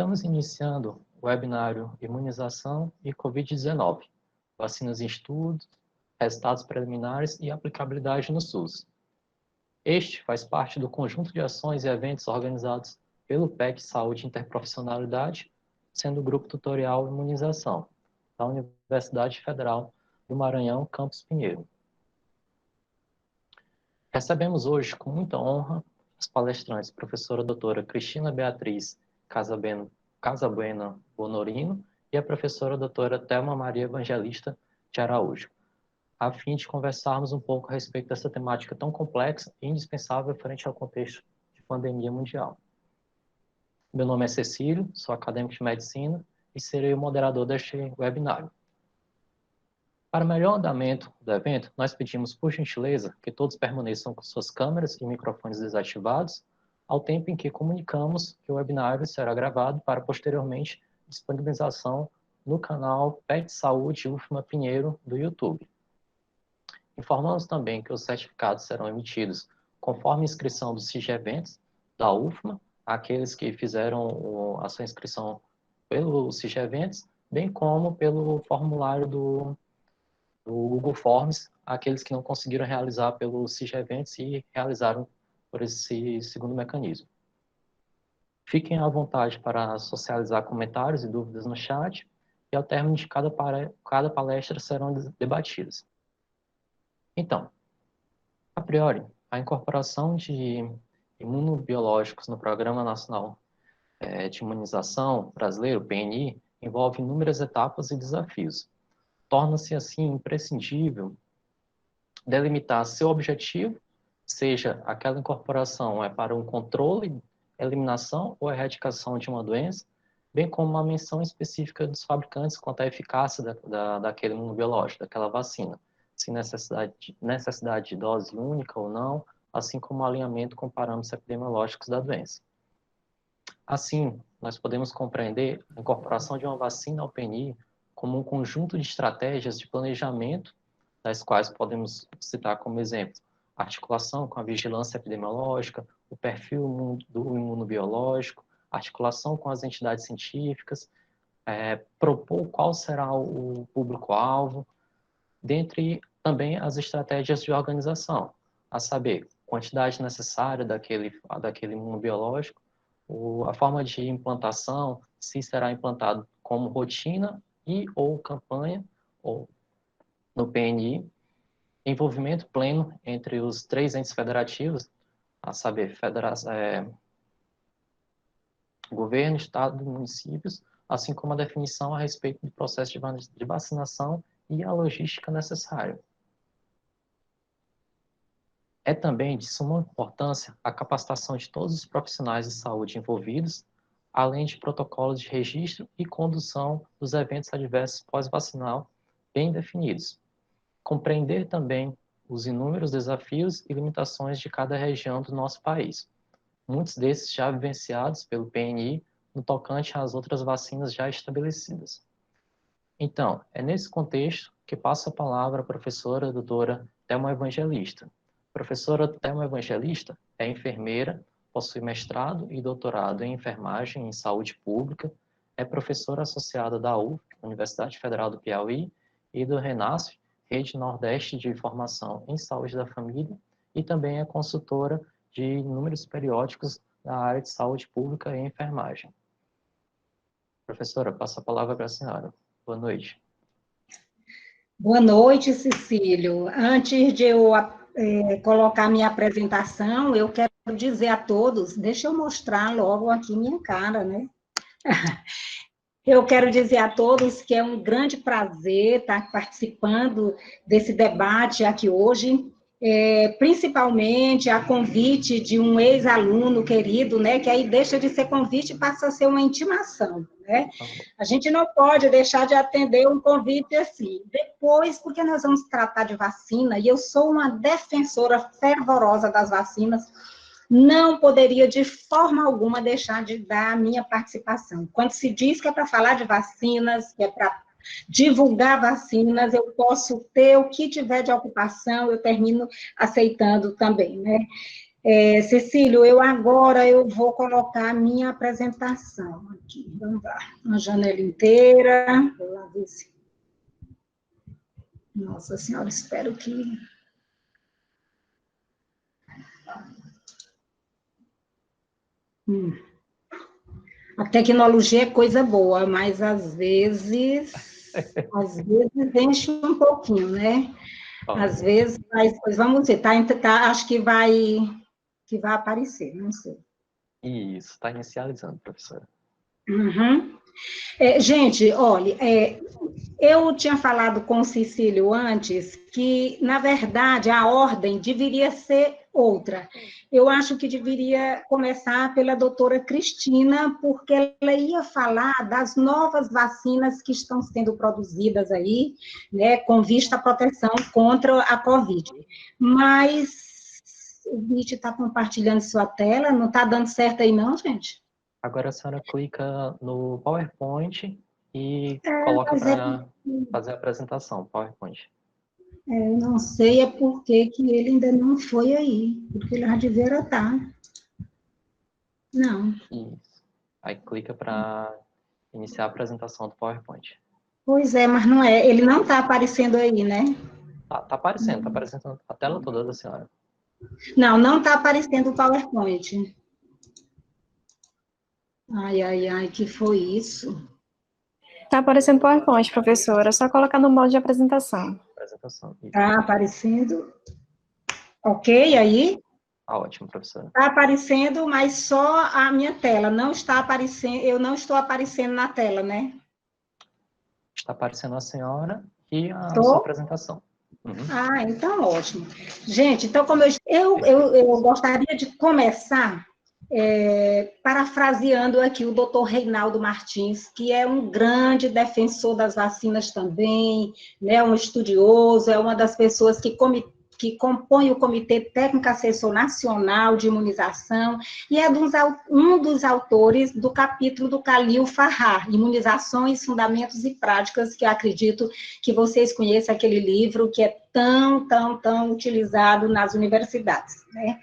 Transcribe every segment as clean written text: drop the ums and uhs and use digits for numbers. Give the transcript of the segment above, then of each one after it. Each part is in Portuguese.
Estamos iniciando o webinário Imunização e Covid-19, vacinas em estudos, resultados preliminares e aplicabilidade no SUS. Este faz parte do conjunto de ações e eventos organizados pelo PEC Saúde e Interprofissionalidade, sendo o Grupo Tutorial Imunização, da Universidade Federal do Maranhão, Campus Pinheiro. Recebemos hoje, com muita honra, as palestrantes professora doutora Cristina Beatriz Casabuena Bonorino e a professora doutora Thelma Maria Evangelista de Araújo, a fim de conversarmos um pouco a respeito dessa temática tão complexa e indispensável frente ao contexto de pandemia mundial. Meu nome é Cecílio, sou acadêmico de medicina e serei o moderador deste webinário. Para melhor andamento do evento, nós pedimos, por gentileza, que todos permaneçam com suas câmeras e microfones desativados, ao tempo em que comunicamos que o webinário será gravado para posteriormente disponibilização no canal PEC Saúde UFMA Pinheiro do YouTube. Informamos também que os certificados serão emitidos conforme a inscrição do SIGEVENTS da UFMA, aqueles que fizeram a sua inscrição pelo SIGEVENTS, bem como pelo formulário do Google Forms, aqueles que não conseguiram realizar pelo SIGEVENTS e realizaram por esse segundo mecanismo. Fiquem à vontade para socializar comentários e dúvidas no chat, e ao término de cada palestra serão debatidas. Então, a priori, a incorporação de imunobiológicos no Programa Nacional de Imunização Brasileiro, PNI, envolve inúmeras etapas e desafios. Torna-se, assim, imprescindível delimitar seu objetivo, seja aquela incorporação para um controle, eliminação ou erradicação de uma doença, bem como uma menção específica dos fabricantes quanto à eficácia daquele imunobiológico, daquela vacina, se necessidade de dose única ou não, assim como o alinhamento com parâmetros epidemiológicos da doença. Assim, nós podemos compreender a incorporação de uma vacina ao PNI como um conjunto de estratégias de planejamento, das quais podemos citar como exemplo a articulação com a vigilância epidemiológica, o perfil do imunobiológico, articulação com as entidades científicas, propor qual será o público-alvo, dentre também as estratégias de organização, a saber, quantidade necessária daquele imunobiológico, a forma de implantação, se será implantado como rotina e ou campanha, ou no PNI, envolvimento pleno entre os três entes federativos, a saber, governo, estado e municípios, assim como a definição a respeito do processo de vacinação e a logística necessária. É também de suma importância a capacitação de todos os profissionais de saúde envolvidos, além de protocolos de registro e condução dos eventos adversos pós-vacinal bem definidos. Compreender também os inúmeros desafios e limitações de cada região do nosso país, muitos desses já vivenciados pelo PNI no tocante às outras vacinas já estabelecidas. Então, é nesse contexto que passo a palavra à professora doutora Thelma Evangelista. A professora Thelma Evangelista é enfermeira, possui mestrado e doutorado em enfermagem em saúde pública, é professora associada da UF, Universidade Federal do Piauí, e do RENASF, Rede Nordeste de Formação em Saúde da Família, e também é consultora de números periódicos na área de saúde pública e enfermagem. Professora, passo a palavra para a senhora. Boa noite. Boa noite, Cecílio. Antes de eu colocar minha apresentação, eu quero dizer a todos, deixa eu mostrar logo aqui minha cara, né? Eu quero dizer a todos que é um grande prazer estar participando desse debate aqui hoje, principalmente a convite de um ex-aluno querido, né, que aí deixa de ser convite e passa a ser uma intimação, né? A gente não pode deixar de atender um convite assim. Depois, porque nós vamos tratar de vacina, e eu sou uma defensora fervorosa das vacinas, não poderia de forma alguma deixar de dar a minha participação. Quando se diz que é para falar de vacinas, que é para divulgar vacinas, eu posso ter o que tiver de ocupação, eu termino aceitando também, né? Cecílio, eu vou colocar a minha apresentação aqui. Vamos lá, uma janela inteira. Vou lá ver se... Nossa Senhora, espero que... A tecnologia é coisa boa, mas às vezes enche um pouquinho, né? Às vezes, mas vamos ver, acho que vai aparecer, não sei. Isso, está inicializando, professora. Uhum. Gente, olha, eu tinha falado com o Cecílio antes que, na verdade, a ordem deveria ser outra. Eu acho que deveria começar pela doutora Cristina, porque ela ia falar das novas vacinas que estão sendo produzidas aí, né, com vista à proteção contra a Covid. Mas o Nietzsche está compartilhando sua tela, não está dando certo aí não, gente? Agora a senhora clica no PowerPoint e coloca Mas para fazer a apresentação, PowerPoint. eu não sei por que ele ainda não foi aí, porque ele já devia estar. Não. Isso. Aí clica para iniciar a apresentação do PowerPoint. Pois é, mas não é. Ele não está aparecendo aí, né? Tá aparecendo a tela toda da senhora. Não está aparecendo o PowerPoint. Ai, que foi isso? Tá aparecendo PowerPoint, professora. É só colocar no modo de apresentação. Está aparecendo. Ok, aí? Ótimo, professora. Está aparecendo, mas só a minha tela. Não está aparecendo, eu não estou aparecendo na tela, né? Está aparecendo a senhora e a sua apresentação. Uhum. Então ótimo. Gente, então como eu gostaria de começar parafraseando aqui o doutor Reinaldo Martins, que é um grande defensor das vacinas também, né, um estudioso, é uma das pessoas que compõe o Comitê Técnico Assessor Nacional de Imunização, e é um dos autores do capítulo do Khalil Fahar, Imunizações, Fundamentos e Práticas, que eu acredito que vocês conhecem aquele livro que é tão utilizado nas universidades, né?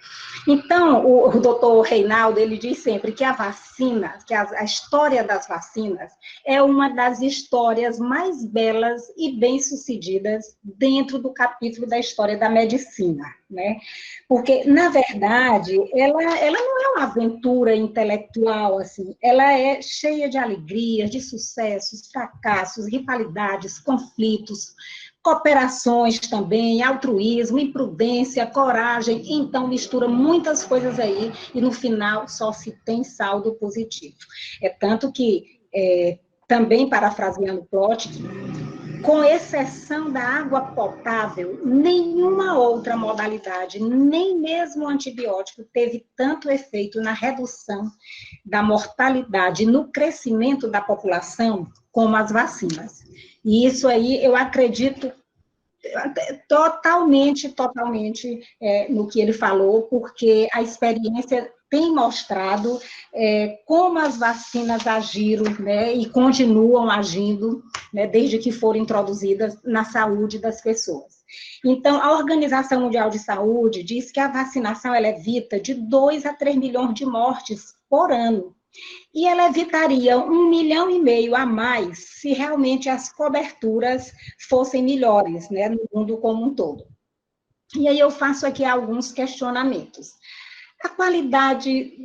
Então, o doutor Reinaldo, ele diz sempre que a vacina, que a história das vacinas é uma das histórias mais belas e bem-sucedidas dentro do capítulo da história da medicina, né? Porque, na verdade, ela não é uma aventura intelectual, assim, ela é cheia de alegrias, de sucessos, fracassos, rivalidades, conflitos, cooperações também, altruísmo, imprudência, coragem, então mistura muitas coisas aí e no final só se tem saldo positivo. É tanto que, também parafraseando Plotkin, com exceção da água potável, nenhuma outra modalidade, nem mesmo o antibiótico, teve tanto efeito na redução da mortalidade, no crescimento da população, como as vacinas. E isso aí, eu acredito totalmente no que ele falou, porque a experiência tem mostrado como as vacinas agiram, né, e continuam agindo, né, desde que foram introduzidas na saúde das pessoas. Então, a Organização Mundial de Saúde diz que a vacinação ela evita de 2 a 3 milhões de mortes por ano. E ela evitaria 1,5 milhão a mais se realmente as coberturas fossem melhores, né, no mundo como um todo. E aí eu faço aqui alguns questionamentos. A qualidade,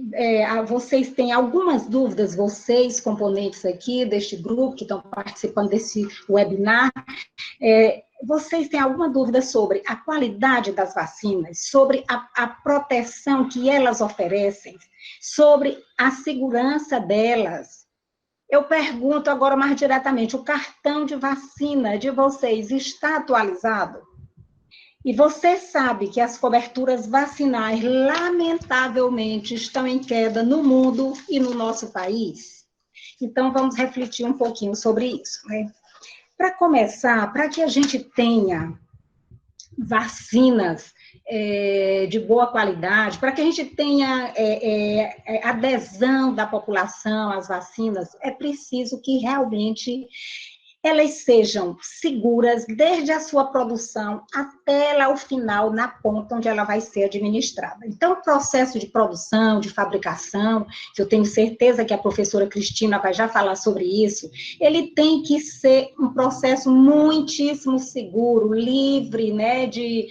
vocês têm algumas dúvidas, vocês, componentes aqui deste grupo, que estão participando desse webinar, vocês têm alguma dúvida sobre a qualidade das vacinas, sobre a proteção que elas oferecem, sobre a segurança delas? Eu pergunto agora mais diretamente, o cartão de vacina de vocês está atualizado? E você sabe que as coberturas vacinais, lamentavelmente, estão em queda no mundo e no nosso país? Então, vamos refletir um pouquinho sobre isso, né? Para começar, para que a gente tenha vacinas de boa qualidade, para que a gente tenha adesão da população às vacinas, é preciso que realmente elas sejam seguras desde a sua produção até lá o final, na ponta onde ela vai ser administrada. Então, o processo de produção, de fabricação, que eu tenho certeza que a professora Cristina vai já falar sobre isso, ele tem que ser um processo muitíssimo seguro, livre, né, de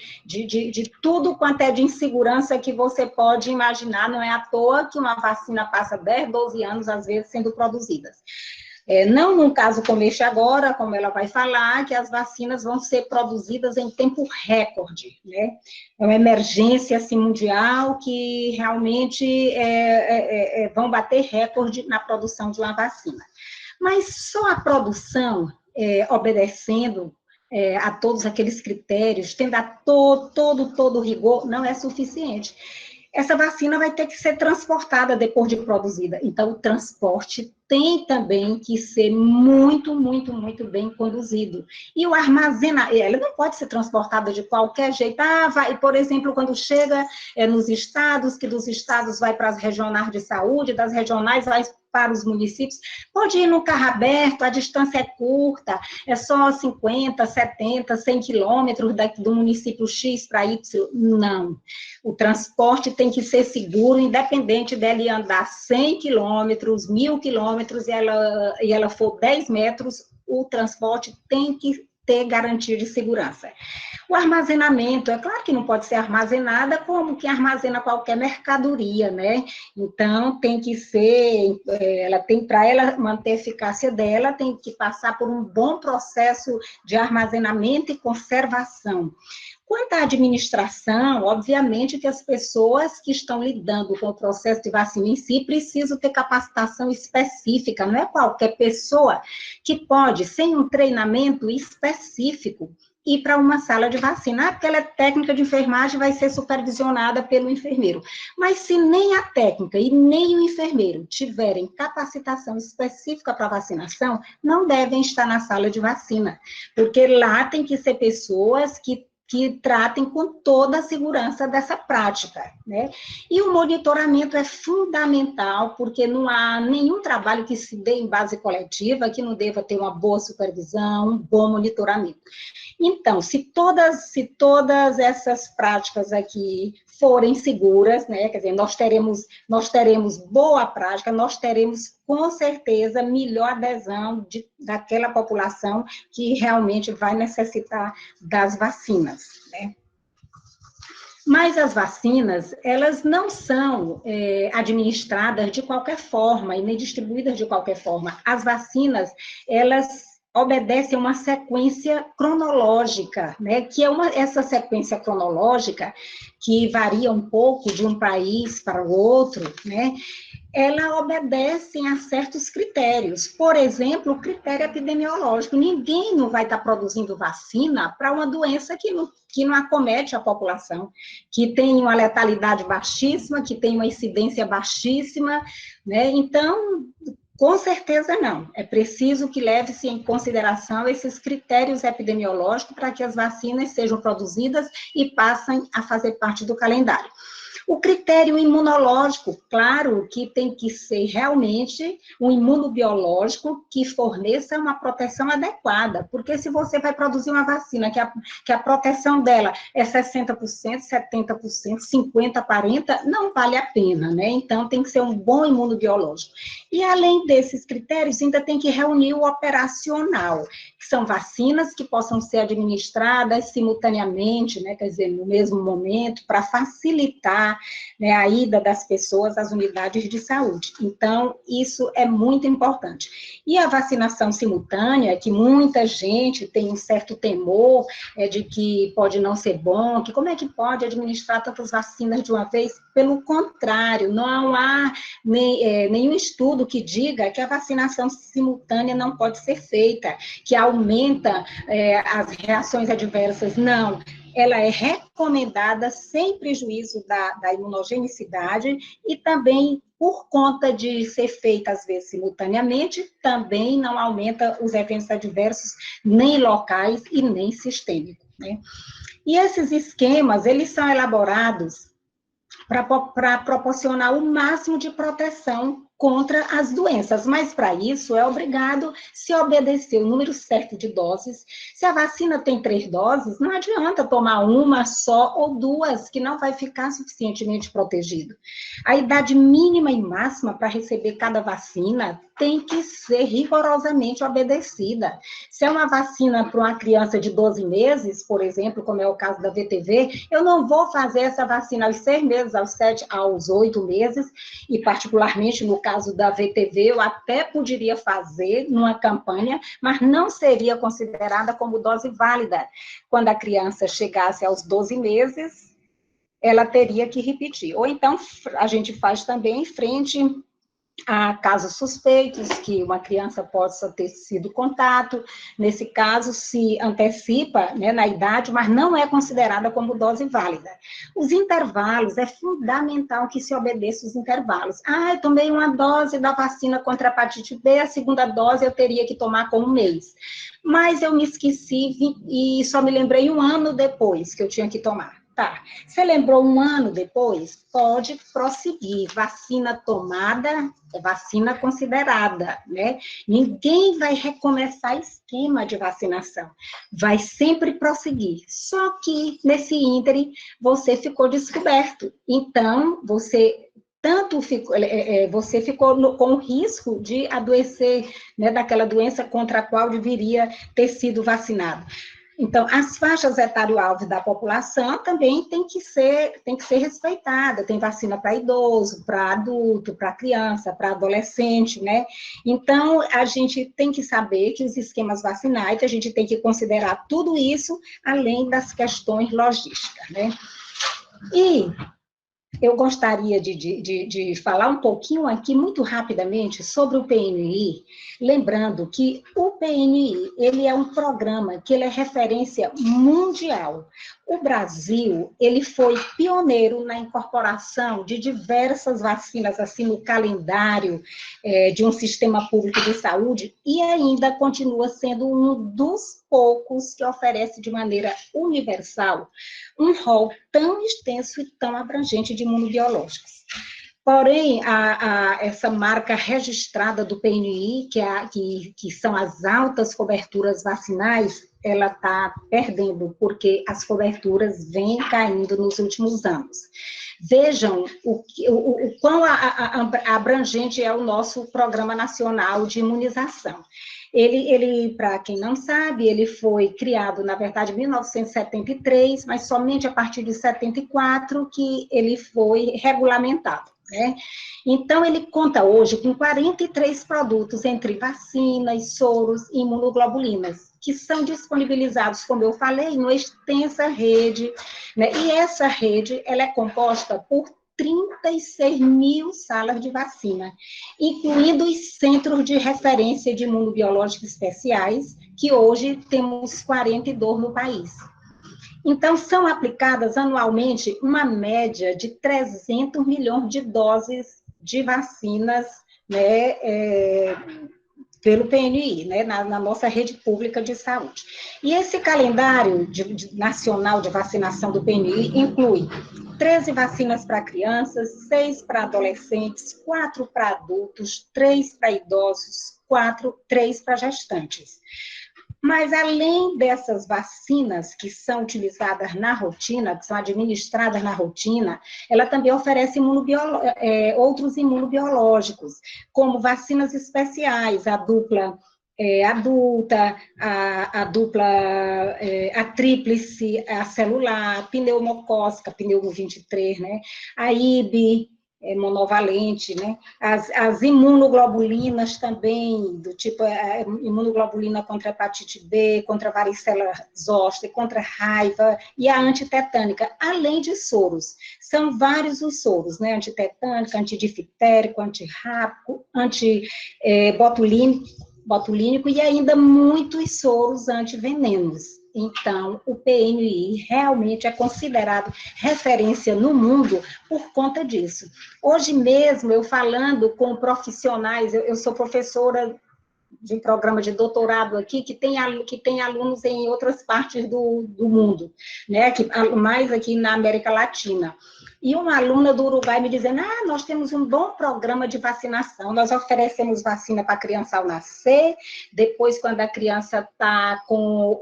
tudo quanto é de insegurança que você pode imaginar. Não é à toa que uma vacina passa 10, 12 anos, às vezes, sendo produzida. Não num caso como este agora, como ela vai falar, que as vacinas vão ser produzidas em tempo recorde, né? É uma emergência assim, mundial que realmente vão bater recorde na produção de uma vacina. Mas só a produção, obedecendo a todos aqueles critérios, tendo a todo o rigor, não é suficiente. Essa vacina vai ter que ser transportada depois de produzida. Então, o transporte tem também que ser muito, muito, muito bem conduzido. E o armazenamento, ela não pode ser transportada de qualquer jeito. Vai, por exemplo, quando chega nos estados, que dos estados vai para as regionais de saúde, das regionais vai para os municípios, pode ir no carro aberto, a distância é curta, é só 50, 70, 100 quilômetros do município X para Y. Não. O transporte tem que ser seguro, independente dele andar 100 quilômetros, 1.000 quilômetros, e ela for 10 metros, o transporte tem que ter garantia de segurança. O armazenamento, é claro que não pode ser armazenada como que armazena qualquer mercadoria, né? Então, tem que ser, para ela manter a eficácia dela, tem que passar por um bom processo de armazenamento e conservação. Quanto à administração, obviamente que as pessoas que estão lidando com o processo de vacina em si precisam ter capacitação específica, não é qualquer pessoa que pode, sem um treinamento específico, ir para uma sala de vacina, porque ela é técnica de enfermagem, vai ser supervisionada pelo enfermeiro. Mas se nem a técnica e nem o enfermeiro tiverem capacitação específica para vacinação, não devem estar na sala de vacina, porque lá tem que ser pessoas que tratem com toda a segurança dessa prática, né? E o monitoramento é fundamental, porque não há nenhum trabalho que se dê em base coletiva que não deva ter uma boa supervisão, um bom monitoramento. Então, se todas essas práticas aqui forem seguras, né, quer dizer, nós teremos boa prática, nós teremos, com certeza, melhor adesão daquela população que realmente vai necessitar das vacinas, né? Mas as vacinas, elas não são administradas de qualquer forma e nem distribuídas de qualquer forma. As vacinas, elas obedecem a uma sequência cronológica, né? Que é essa sequência cronológica, que varia um pouco de um país para o outro, né? Ela obedecem a certos critérios. Por exemplo, o critério epidemiológico. Ninguém não vai estar produzindo vacina para uma doença que não acomete a população, que tem uma letalidade baixíssima, que tem uma incidência baixíssima, né? Então, com certeza não. É preciso que leve-se em consideração esses critérios epidemiológicos para que as vacinas sejam produzidas e passem a fazer parte do calendário. O critério imunológico, claro que tem que ser realmente um imunobiológico que forneça uma proteção adequada, porque se você vai produzir uma vacina que a proteção dela é 60%, 70%, 50%, 40%, não vale a pena, né? Então, tem que ser um bom imunobiológico. E, além desses critérios, ainda tem que reunir o operacional, que são vacinas que possam ser administradas simultaneamente, né? Quer dizer, no mesmo momento, para facilitar, né, a ida das pessoas às unidades de saúde. Então, isso é muito importante. E a vacinação simultânea, que muita gente tem um certo temor de que pode não ser bom, que como é que pode administrar tantas vacinas de uma vez? Pelo contrário, não há nenhum estudo que diga que a vacinação simultânea não pode ser feita, que aumenta as reações adversas. Não. Ela é recomendada sem prejuízo da imunogenicidade e também, por conta de ser feita, às vezes, simultaneamente, também não aumenta os eventos adversos nem locais e nem sistêmicos, né? E esses esquemas, eles são elaborados para proporcionar o máximo de proteção contra as doenças, mas para isso é obrigado se obedecer o número certo de doses. Se a vacina tem 3 doses, não adianta tomar uma só ou 2, que não vai ficar suficientemente protegido. A idade mínima e máxima para receber cada vacina tem que ser rigorosamente obedecida. Se é uma vacina para uma criança de 12 meses, por exemplo, como é o caso da VTV, eu não vou fazer essa vacina aos 6 meses, aos 7, aos 8 meses, e particularmente no caso da VTV, eu até poderia fazer numa campanha, mas não seria considerada como dose válida. Quando a criança chegasse aos 12 meses, ela teria que repetir. Ou então, a gente faz também frente a casos suspeitos, que uma criança possa ter sido contato, nesse caso se antecipa, né, na idade, mas não é considerada como dose válida. Os intervalos, é fundamental que se obedeça os intervalos. Ah, eu tomei uma dose da vacina contra a hepatite B, a segunda dose eu teria que tomar com 1 mês. Mas eu me esqueci e só me lembrei 1 ano depois que eu tinha que tomar. Tá, você lembrou 1 ano depois? Pode prosseguir. Vacina tomada é vacina considerada, né? Ninguém vai recomeçar esquema de vacinação. Vai sempre prosseguir. Só que, nesse ínterim, você ficou descoberto. Então, você ficou com o risco de adoecer, né, daquela doença contra a qual deveria ter sido vacinado. Então, as faixas etário-alvo da população também tem que ser respeitada. Tem vacina para idoso, para adulto, para criança, para adolescente, né? Então, a gente tem que saber que os esquemas vacinais, a gente tem que considerar tudo isso, além das questões logísticas, né? E eu gostaria de falar um pouquinho aqui, muito rapidamente, sobre o PNI, lembrando que o PNI, ele é um programa que ele é referência mundial. O Brasil, ele foi pioneiro na incorporação de diversas vacinas, assim, no calendário de um sistema público de saúde, e ainda continua sendo um dos poucos que oferece de maneira universal um rol tão extenso e tão abrangente de imunobiológicos. Porém, essa marca registrada do PNI, que são as altas coberturas vacinais, ela está perdendo, porque as coberturas vêm caindo nos últimos anos. Vejam o quão abrangente é o nosso Programa Nacional de Imunização. Ele, para quem não sabe, ele foi criado, na verdade, em 1973, mas somente a partir de 74 que ele foi regulamentado, né? Então, ele conta hoje com 43 produtos, entre vacinas, soros e imunoglobulinas, que são disponibilizados, como eu falei, numa extensa rede, né? E essa rede, ela é composta por 36 mil salas de vacina, incluindo os centros de referência de imunobiológicos especiais, que hoje temos 42 no país. Então, são aplicadas anualmente uma média de 300 milhões de doses de vacinas, né, pelo PNI, né, na nossa rede pública de saúde. E esse calendário nacional de vacinação do PNI inclui 13 vacinas para crianças, 6 para adolescentes, 4 para adultos, 3 para idosos, 3 para gestantes. Mas, além dessas vacinas que são utilizadas na rotina, que são administradas na rotina, ela também oferece outros imunobiológicos, como vacinas especiais, a dupla adulta, a tríplice, a celular, pneumocócica, pneumo 23, né? A IB, monovalente, né? As imunoglobulinas também, do tipo imunoglobulina contra hepatite B, contra varicela zoster, contra raiva, e a antitetânica, além de soros. São vários os soros, né? Antitetânica, antidifitérico, antirrábico, botulínico e ainda muitos soros antivenenos. Então, o PNI realmente é considerado referência no mundo por conta disso. Hoje mesmo, eu falando com profissionais, eu sou professora de um programa de doutorado aqui, que tem alunos em outras partes do mundo, né? Mais aqui na América Latina. e uma aluna do Uruguai me dizendo, nós temos um bom programa de vacinação, nós oferecemos vacina para a criança ao nascer, depois quando a criança está com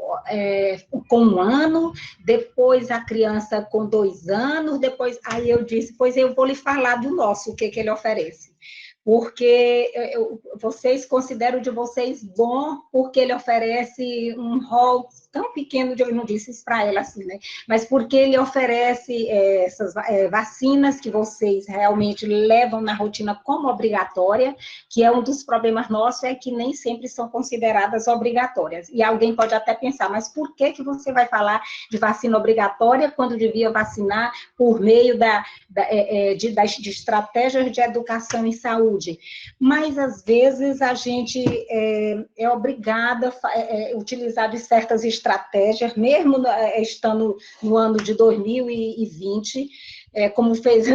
1 ano, depois a criança com 2 anos, depois, aí eu disse, pois eu vou lhe falar do nosso, o que ele oferece. Porque vocês consideram de vocês bom, porque ele oferece um rol tão pequeno, eu não disse isso para ela assim, né? Mas porque ele oferece essas vacinas que vocês realmente levam na rotina como obrigatória, que é um dos problemas nossos, é que nem sempre são consideradas obrigatórias. E alguém pode até pensar, mas por que você vai falar de vacina obrigatória quando devia vacinar por meio de estratégias de educação em saúde? Mas, às vezes, a gente é obrigada a utilizar de certas estratégias, mesmo estando no ano de 2020,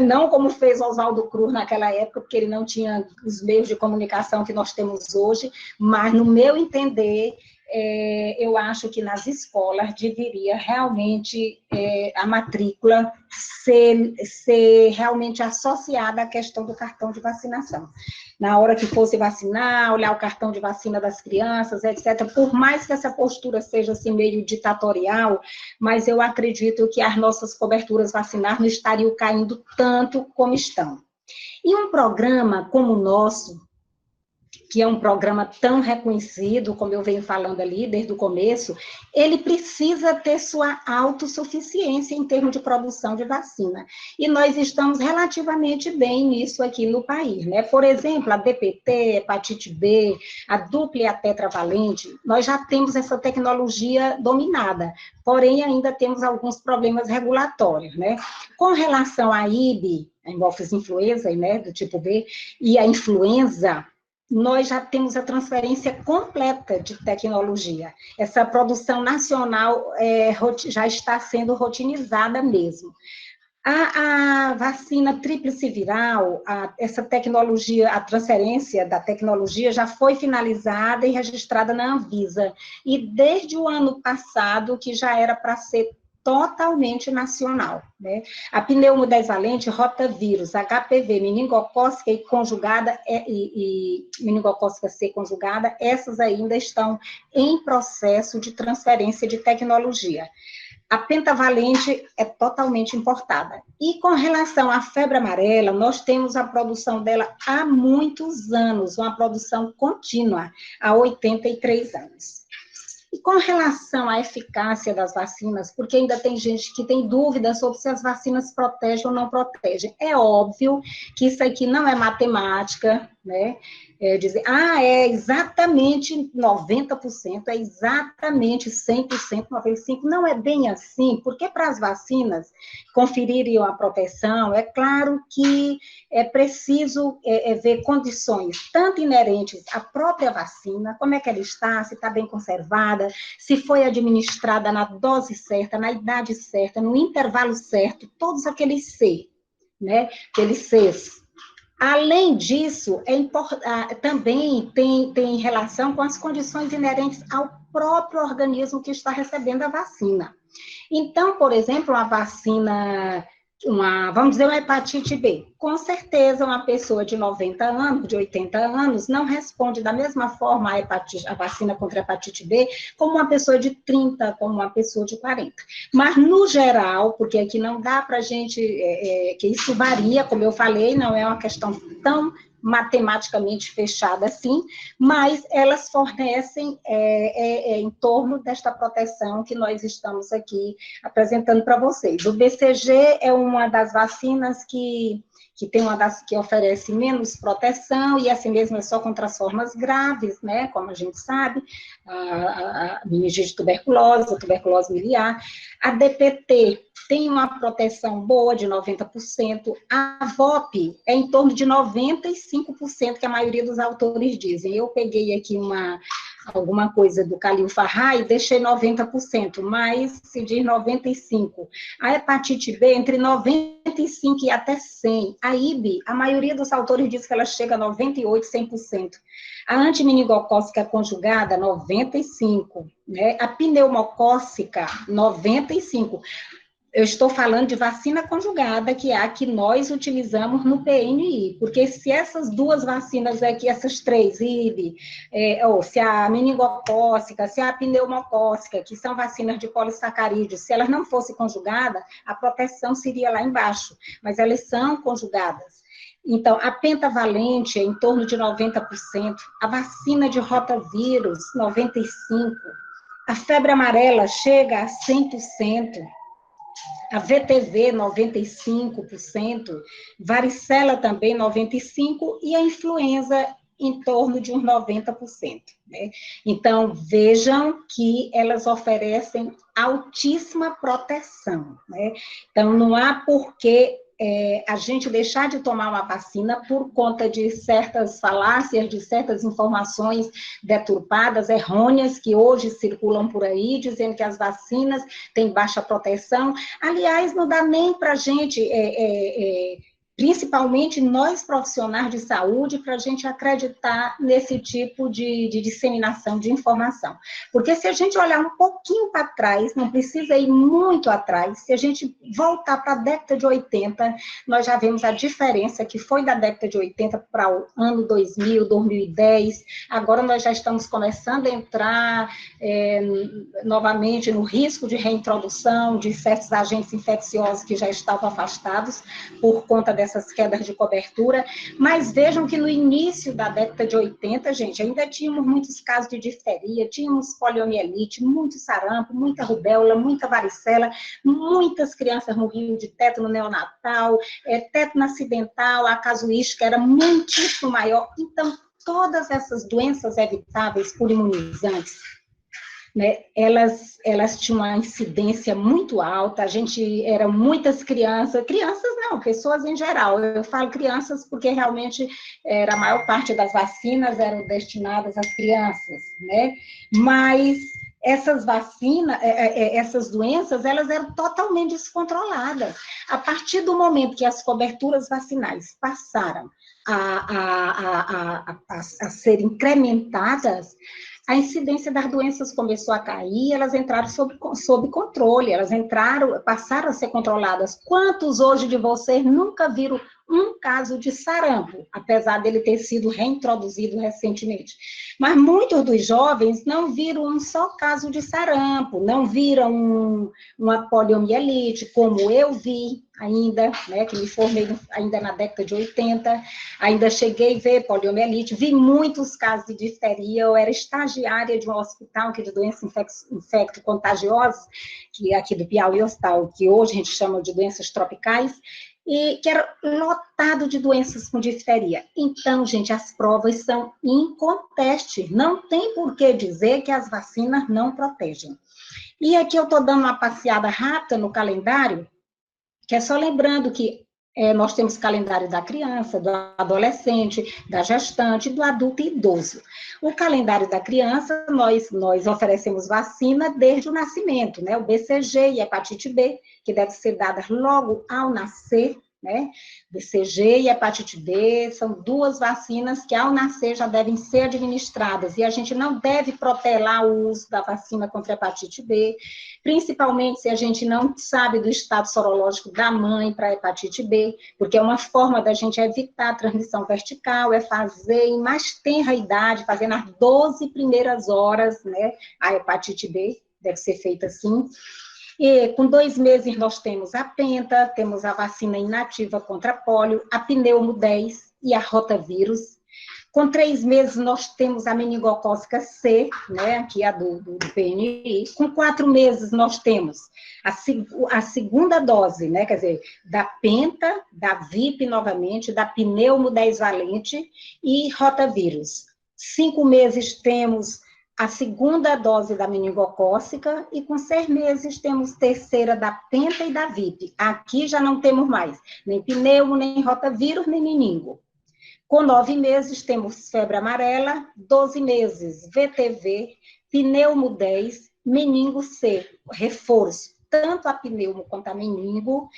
não como fez Oswaldo Cruz naquela época, porque ele não tinha os meios de comunicação que nós temos hoje, mas, no meu entender, eu acho que nas escolas deveria realmente a matrícula ser realmente associada à questão do cartão de vacinação. Na hora que fosse vacinar, olhar o cartão de vacina das crianças, etc. Por mais que essa postura seja assim, meio ditatorial, mas eu acredito que as nossas coberturas vacinais não estariam caindo tanto como estão. E um programa como o nosso, que é um programa tão reconhecido, como eu venho falando ali desde o começo, ele precisa ter sua autossuficiência em termos de produção de vacina. E nós estamos relativamente bem nisso aqui no país, né? Por exemplo, a DPT, hepatite B, a dupla e a tetravalente, nós já temos essa tecnologia dominada, porém ainda temos alguns problemas regulatórios, né? Com relação à IB, a Haemophilus influenzae, né, do tipo B, e a influenza, nós já temos a transferência completa de tecnologia. Essa produção nacional já está sendo rotinizada mesmo. A vacina tríplice viral, essa tecnologia, a transferência da tecnologia já foi finalizada e registrada na Anvisa. E desde o ano passado, que já era para ser totalmente nacional, né? A pneumodesvalente, rotavírus, HPV, meningocócica e conjugada e meningocócica C conjugada, essas ainda estão em processo de transferência de tecnologia. A pentavalente é totalmente importada. E com relação à febre amarela, nós temos a produção dela há muitos anos, uma produção contínua, há 83 anos. E com relação à eficácia das vacinas, porque ainda tem gente que tem dúvidas sobre se as vacinas protegem ou não protegem. É óbvio que isso aqui não é matemática, né? Dizer, é exatamente 90%, é exatamente 100%, 95%, não é bem assim, porque para as vacinas conferirem a proteção, é claro que é preciso ver condições, tanto inerentes à própria vacina, como é que ela está, se está bem conservada, se foi administrada na dose certa, na idade certa, no intervalo certo, todos aqueles C, né, aqueles Cs. Além disso, também tem relação com as condições inerentes ao próprio organismo que está recebendo a vacina. Então, por exemplo, a vacina, vamos dizer, uma hepatite B. Com certeza, uma pessoa de 90 anos, de 80 anos, não responde da mesma forma a vacina contra a hepatite B como uma pessoa de 30, como uma pessoa de 40. Mas, no geral, porque aqui não dá para a gente, que isso varia, como eu falei, não é uma questão tão matematicamente fechada assim, mas elas fornecem em torno desta proteção que nós estamos aqui apresentando para vocês. O BCG é uma das vacinas que que oferece menos proteção, e assim mesmo é só contra as formas graves, né, como a gente sabe, a meningite tuberculose, a tuberculose miliar. A DPT tem uma proteção boa de 90%, a VOP é em torno de 95%, que a maioria dos autores dizem. Eu peguei aqui alguma coisa do Khalil Farrar e deixei 90%, mas se diz 95%. A hepatite B, entre 95% e até 100%. A IB, a maioria dos autores diz que ela chega a 98%, 100%. A antimeningocócica conjugada, 95%. Né? A pneumocócica, 95%. Eu estou falando de vacina conjugada, que é a que nós utilizamos no PNI, porque se essas duas vacinas aqui, essas três, IB, ou se a meningocócica, se a pneumocócica, que são vacinas de polissacarídeos, se elas não fossem conjugadas, a proteção seria lá embaixo, mas elas são conjugadas. Então, a pentavalente é em torno de 90%, a vacina de rotavírus, 95%, a febre amarela chega a 100%, a VTV, 95%, varicela também, 95%, e a influenza, em torno de uns 90%. Né? Então, vejam que elas oferecem altíssima proteção. Né? Então, não há porquê a gente deixar de tomar uma vacina por conta de certas falácias, de certas informações deturpadas, errôneas, que hoje circulam por aí, dizendo que as vacinas têm baixa proteção. Aliás, não dá nem para a gente, principalmente nós profissionais de saúde, para a gente acreditar nesse tipo de disseminação de informação. Porque se a gente olhar um pouquinho para trás, não precisa ir muito atrás, se a gente voltar para a década de 80, nós já vemos a diferença que foi da década de 80 para o ano 2000, 2010, agora nós já estamos começando a entrar novamente no risco de reintrodução de certos agentes infecciosos que já estavam afastados por conta dessas quedas de cobertura, mas vejam que no início da década de 80, gente, ainda tínhamos muitos casos de difteria, tínhamos poliomielite, muito sarampo, muita rubéola, muita varicela, muitas crianças morriam de tétano neonatal, tétano acidental, a casuística era muitíssimo maior. Então, todas essas doenças evitáveis por imunizantes, né, elas tinham uma incidência muito alta, a gente era muitas crianças não, pessoas em geral, eu falo crianças porque realmente a maior parte das vacinas eram destinadas às crianças, né, mas essas vacinas, essas doenças, elas eram totalmente descontroladas. A partir do momento que as coberturas vacinais passaram a ser incrementadas, a incidência das doenças começou a cair, elas entraram sob controle, passaram a ser controladas. Quantos hoje de vocês nunca viram um caso de sarampo, apesar dele ter sido reintroduzido recentemente? Mas muitos dos jovens não viram um só caso de sarampo, não viram uma poliomielite, como eu vi ainda, né, que me formei ainda na década de 80, ainda cheguei a ver poliomielite, vi muitos casos de difteria, eu era estagiária de um hospital de doenças infecto-contagiosas, que é aqui do Piauí Hospital, que hoje a gente chama de doenças tropicais, e que era lotado de doenças com difteria. Então, gente, as provas são incontestes, não tem por que dizer que as vacinas não protegem. E aqui eu estou dando uma passeada rápida no calendário, que é só lembrando que nós temos calendário da criança, do adolescente, da gestante, do adulto e idoso. O calendário da criança, nós oferecemos vacina desde o nascimento, né? O BCG e a hepatite B, que deve ser dada logo ao nascer, né? BCG e hepatite B são duas vacinas que, ao nascer, já devem ser administradas, e a gente não deve protelar o uso da vacina contra a hepatite B, principalmente se a gente não sabe do estado sorológico da mãe para a hepatite B, porque é uma forma da gente evitar a transmissão vertical, é fazer em mais tenra idade, fazer nas 12 primeiras horas, né, a hepatite B, deve ser feita assim. E com 2 meses nós temos a penta, temos a vacina inativa contra a polio, a pneumo 10 e a rotavírus. Com 3 meses nós temos a meningocócica C, né, aqui a do PNI. Com 4 meses nós temos a segunda dose, né, quer dizer, da penta, da VIP novamente, da pneumo 10 valente e rotavírus. 5 meses temos a segunda dose da meningocócica, e com 6 meses temos terceira da penta e da VIP. Aqui já não temos mais nem pneumo, nem rotavírus, nem meningo. Com 9 meses temos febre amarela, 12 meses VTV, pneumo 10, meningo C, reforço. Tanto a pneumo quanto a meningo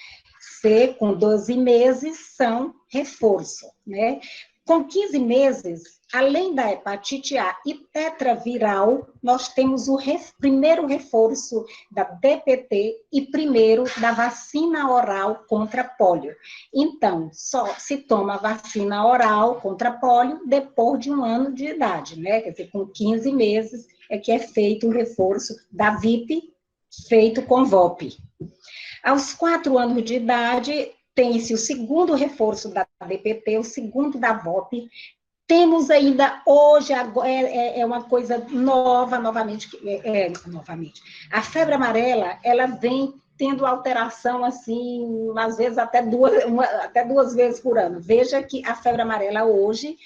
C, com 12 meses, são reforço, né? Com 15 meses, além da hepatite A e tetraviral, nós temos o primeiro reforço da DPT e primeiro da vacina oral contra pólio. Então, só se toma vacina oral contra pólio depois de 1 ano de idade, né? Quer dizer, com 15 meses é que é feito o reforço da VIP, feito com VOP. Aos 4 anos de idade, tem-se o segundo reforço da DPT, o segundo da VOP. Temos ainda, hoje, é uma coisa nova, novamente, a febre amarela, ela vem tendo alteração, assim, às vezes até duas vezes por ano. Veja que a febre amarela hoje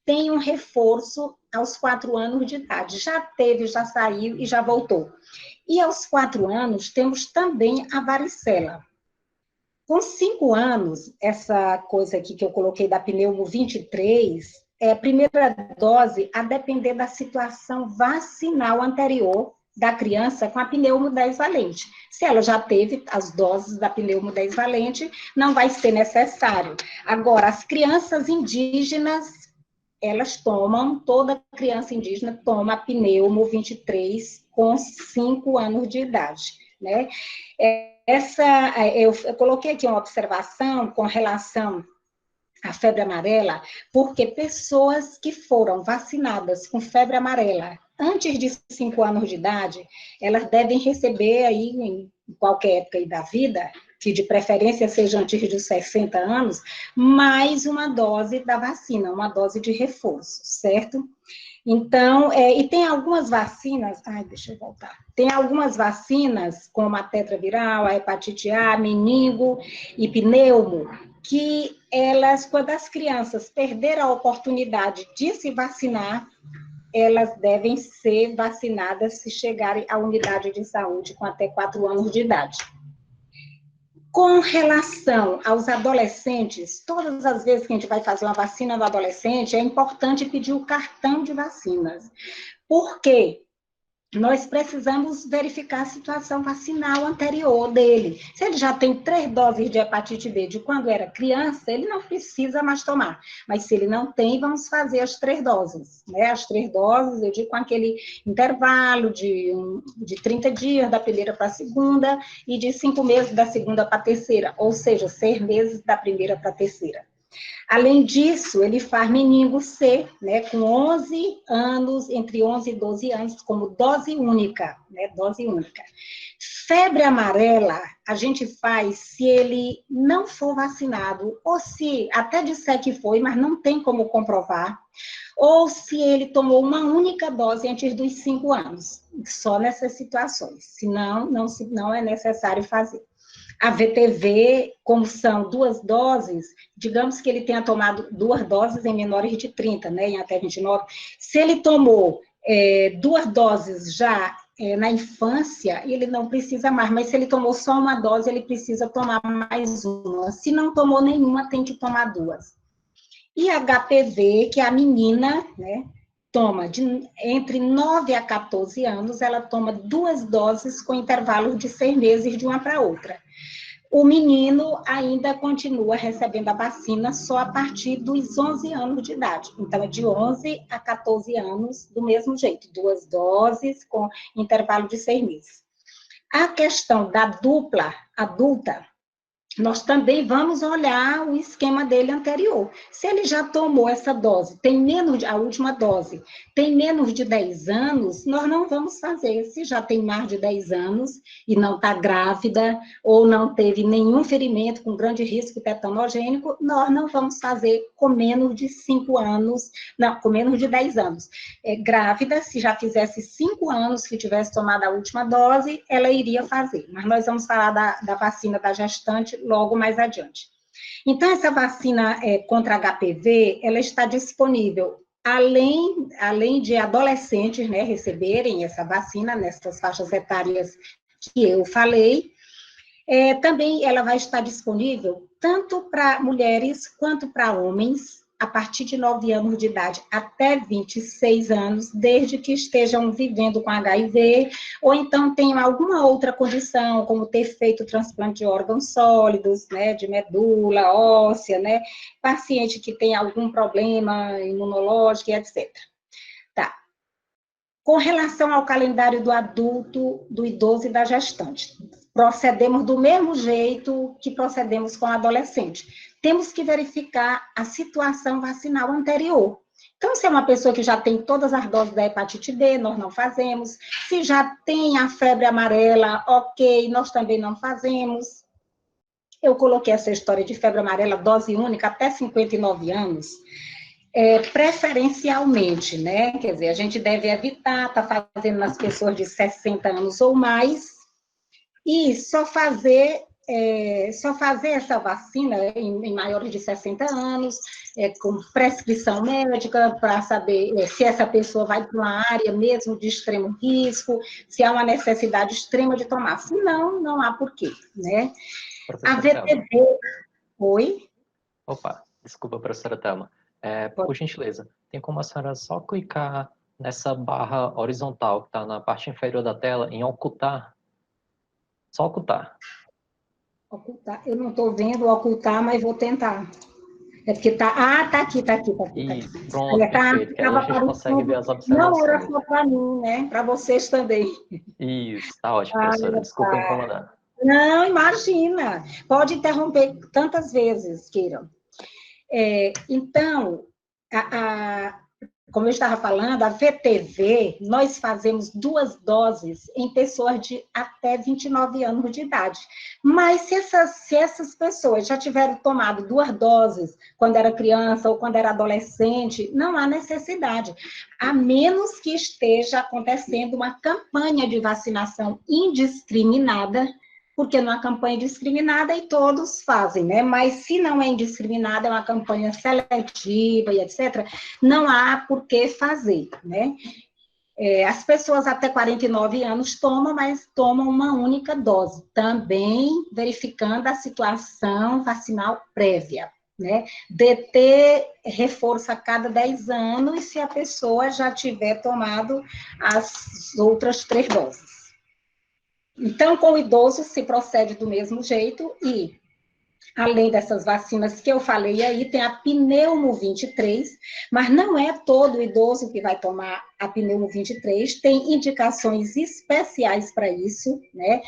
tem um reforço aos 4 anos de idade. Já teve, já saiu e já voltou. E aos 4 anos, temos também a varicela. Com 5 anos, essa coisa aqui que eu coloquei da pneumo 23, é a primeira dose a depender da situação vacinal anterior da criança com a pneumo 10 valente. Se ela já teve as doses da pneumo 10 valente, não vai ser necessário. Agora, as crianças indígenas, elas tomam, toda criança indígena toma a pneumo 23 com 5 anos de idade, né? Eu coloquei aqui uma observação com relação à febre amarela, porque pessoas que foram vacinadas com febre amarela antes de 5 anos de idade, elas devem receber aí, em qualquer época aí da vida, que de preferência seja antes de 60 anos, mais uma dose da vacina, uma dose de reforço, certo? Então, e tem algumas vacinas, deixa eu voltar. Tem algumas vacinas, como a tetraviral, a hepatite A, meningo e pneumo, que elas, quando as crianças perderam a oportunidade de se vacinar, elas devem ser vacinadas se chegarem à unidade de saúde com até 4 anos de idade. Com relação aos adolescentes, todas as vezes que a gente vai fazer uma vacina do adolescente, é importante pedir o cartão de vacinas. Por quê? Nós precisamos verificar a situação vacinal anterior dele. Se ele já tem 3 doses de hepatite B de quando era criança, ele não precisa mais tomar. Mas se ele não tem, vamos fazer as 3 doses. Né? As 3 doses, eu digo com aquele intervalo de 30 dias da primeira para a segunda e de 5 meses da segunda para a terceira, ou seja, 6 meses da primeira para a terceira. Além disso, ele faz meningo C, né, com 11 anos, entre 11 e 12 anos, como dose única, né, dose única. Febre amarela, a gente faz se ele não for vacinado, ou se até disser que foi, mas não tem como comprovar, ou se ele tomou uma única dose antes dos 5 anos, só nessas situações, senão não é necessário fazer. A VTV, como são 2 doses, digamos que ele tenha tomado 2 doses em menores de 30, né, em até 29. Se ele tomou 2 doses já na infância, ele não precisa mais, mas se ele tomou só uma dose, ele precisa tomar mais uma. Se não tomou nenhuma, tem que tomar 2. E HPV, que é a menina, né, toma entre 9 a 14 anos, ela toma 2 doses com intervalo de 6 meses de uma para outra. O menino ainda continua recebendo a vacina só a partir dos 11 anos de idade. Então, é de 11 a 14 anos, do mesmo jeito, 2 doses com intervalo de 6 meses. A questão da dupla adulta, nós também vamos olhar o esquema dele anterior. Se ele já tomou essa dose, a última dose, tem menos de 10 anos, nós não vamos fazer. Se já tem mais de 10 anos e não está grávida, ou não teve nenhum ferimento com grande risco tetanogênico, nós não vamos fazer com menos de 5 anos, não, com menos de 10 anos. Grávida, se já fizesse 5 anos que tivesse tomado a última dose, ela iria fazer. Mas nós vamos falar da vacina da gestante logo mais adiante. Então, essa vacina contra HPV, ela está disponível, além de adolescentes, né, receberem essa vacina, nessas faixas etárias que eu falei, também ela vai estar disponível tanto para mulheres quanto para homens, a partir de 9 anos de idade até 26 anos, desde que estejam vivendo com HIV, ou então tenham alguma outra condição, como ter feito transplante de órgãos sólidos, né, de medula óssea, né, paciente que tem algum problema imunológico, etc. Tá. Com relação ao calendário do adulto, do idoso e da gestante, procedemos do mesmo jeito que procedemos com o adolescente. Temos que verificar a situação vacinal anterior. Então, se é uma pessoa que já tem todas as doses da hepatite B, nós não fazemos. Se já tem a febre amarela, ok, nós também não fazemos. Eu coloquei essa história de febre amarela, dose única, até 59 anos. Preferencialmente, né? Quer dizer, a gente deve evitar estar fazendo nas pessoas de 60 anos ou mais, e só fazer essa vacina em maiores de 60 anos, com prescrição médica, para saber se essa pessoa vai para uma área mesmo de extremo risco, se há uma necessidade extrema de tomar. Se não, não há porquê, né? A VTB... Oi? Opa, desculpa, professora Thelma. Por gentileza, tem como a senhora só clicar nessa barra horizontal que está na parte inferior da tela, em ocultar? Só ocultar. Ocultar. Eu não estou vendo ocultar, mas vou tentar. É porque tá... Ah, tá aqui. Isso, pronto, perfeito. Que aí a gente consegue ver as observações. Não era só para mim, né? Para vocês também. Isso, tá ótimo, professora. Desculpa incomodar. Não, imagina. Pode interromper tantas vezes queiram. Então, como eu estava falando, a VTV, nós fazemos 2 doses em pessoas de até 29 anos de idade. Mas se essas pessoas já tiveram tomado 2 doses quando era criança ou quando era adolescente, não há necessidade, a menos que esteja acontecendo uma campanha de vacinação indiscriminada, porque não é uma campanha discriminada e todos fazem, né? Mas se não é indiscriminada, é uma campanha seletiva e etc., não há por que fazer, né? As pessoas até 49 anos tomam, mas tomam uma única dose, também verificando a situação vacinal prévia, né? DT reforço a cada 10 anos, se a pessoa já tiver tomado as outras 3 doses. Então, com o idoso se procede do mesmo jeito e, além dessas vacinas que eu falei aí, tem a pneumo 23, mas não é todo idoso que vai tomar a pneumo 23, tem indicações especiais para isso, né?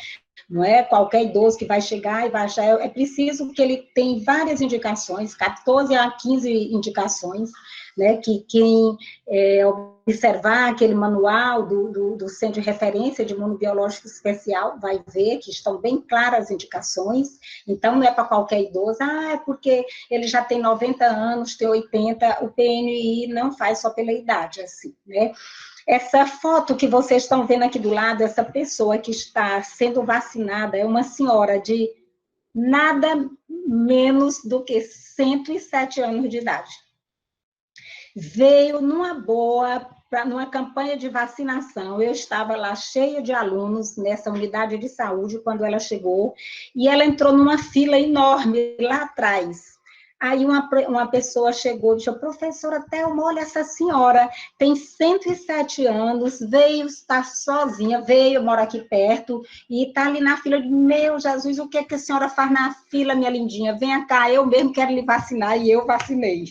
Não é qualquer idoso que vai chegar e vai achar, é preciso que ele tenha várias indicações, 14 a 15 indicações, né, que quem observar aquele manual do Centro de Referência de Imunobiológico Especial vai ver que estão bem claras as indicações, então não é para qualquer idoso, é porque ele já tem 90 anos, tem 80, o PNI não faz só pela idade, assim, né? Essa foto que vocês estão vendo aqui do lado, essa pessoa que está sendo vacinada, é uma senhora de nada menos do que 107 anos de idade. Veio numa boa, numa campanha de vacinação, eu estava lá cheia de alunos nessa unidade de saúde quando ela chegou, e ela entrou numa fila enorme lá atrás. Aí uma pessoa chegou e disse, professora Thelma, olha essa senhora, tem 107 anos, veio estar sozinha, mora aqui perto, e está ali na fila, de meu Jesus, o que a senhora faz na fila, minha lindinha? Venha cá, eu mesmo quero lhe vacinar, e eu vacinei.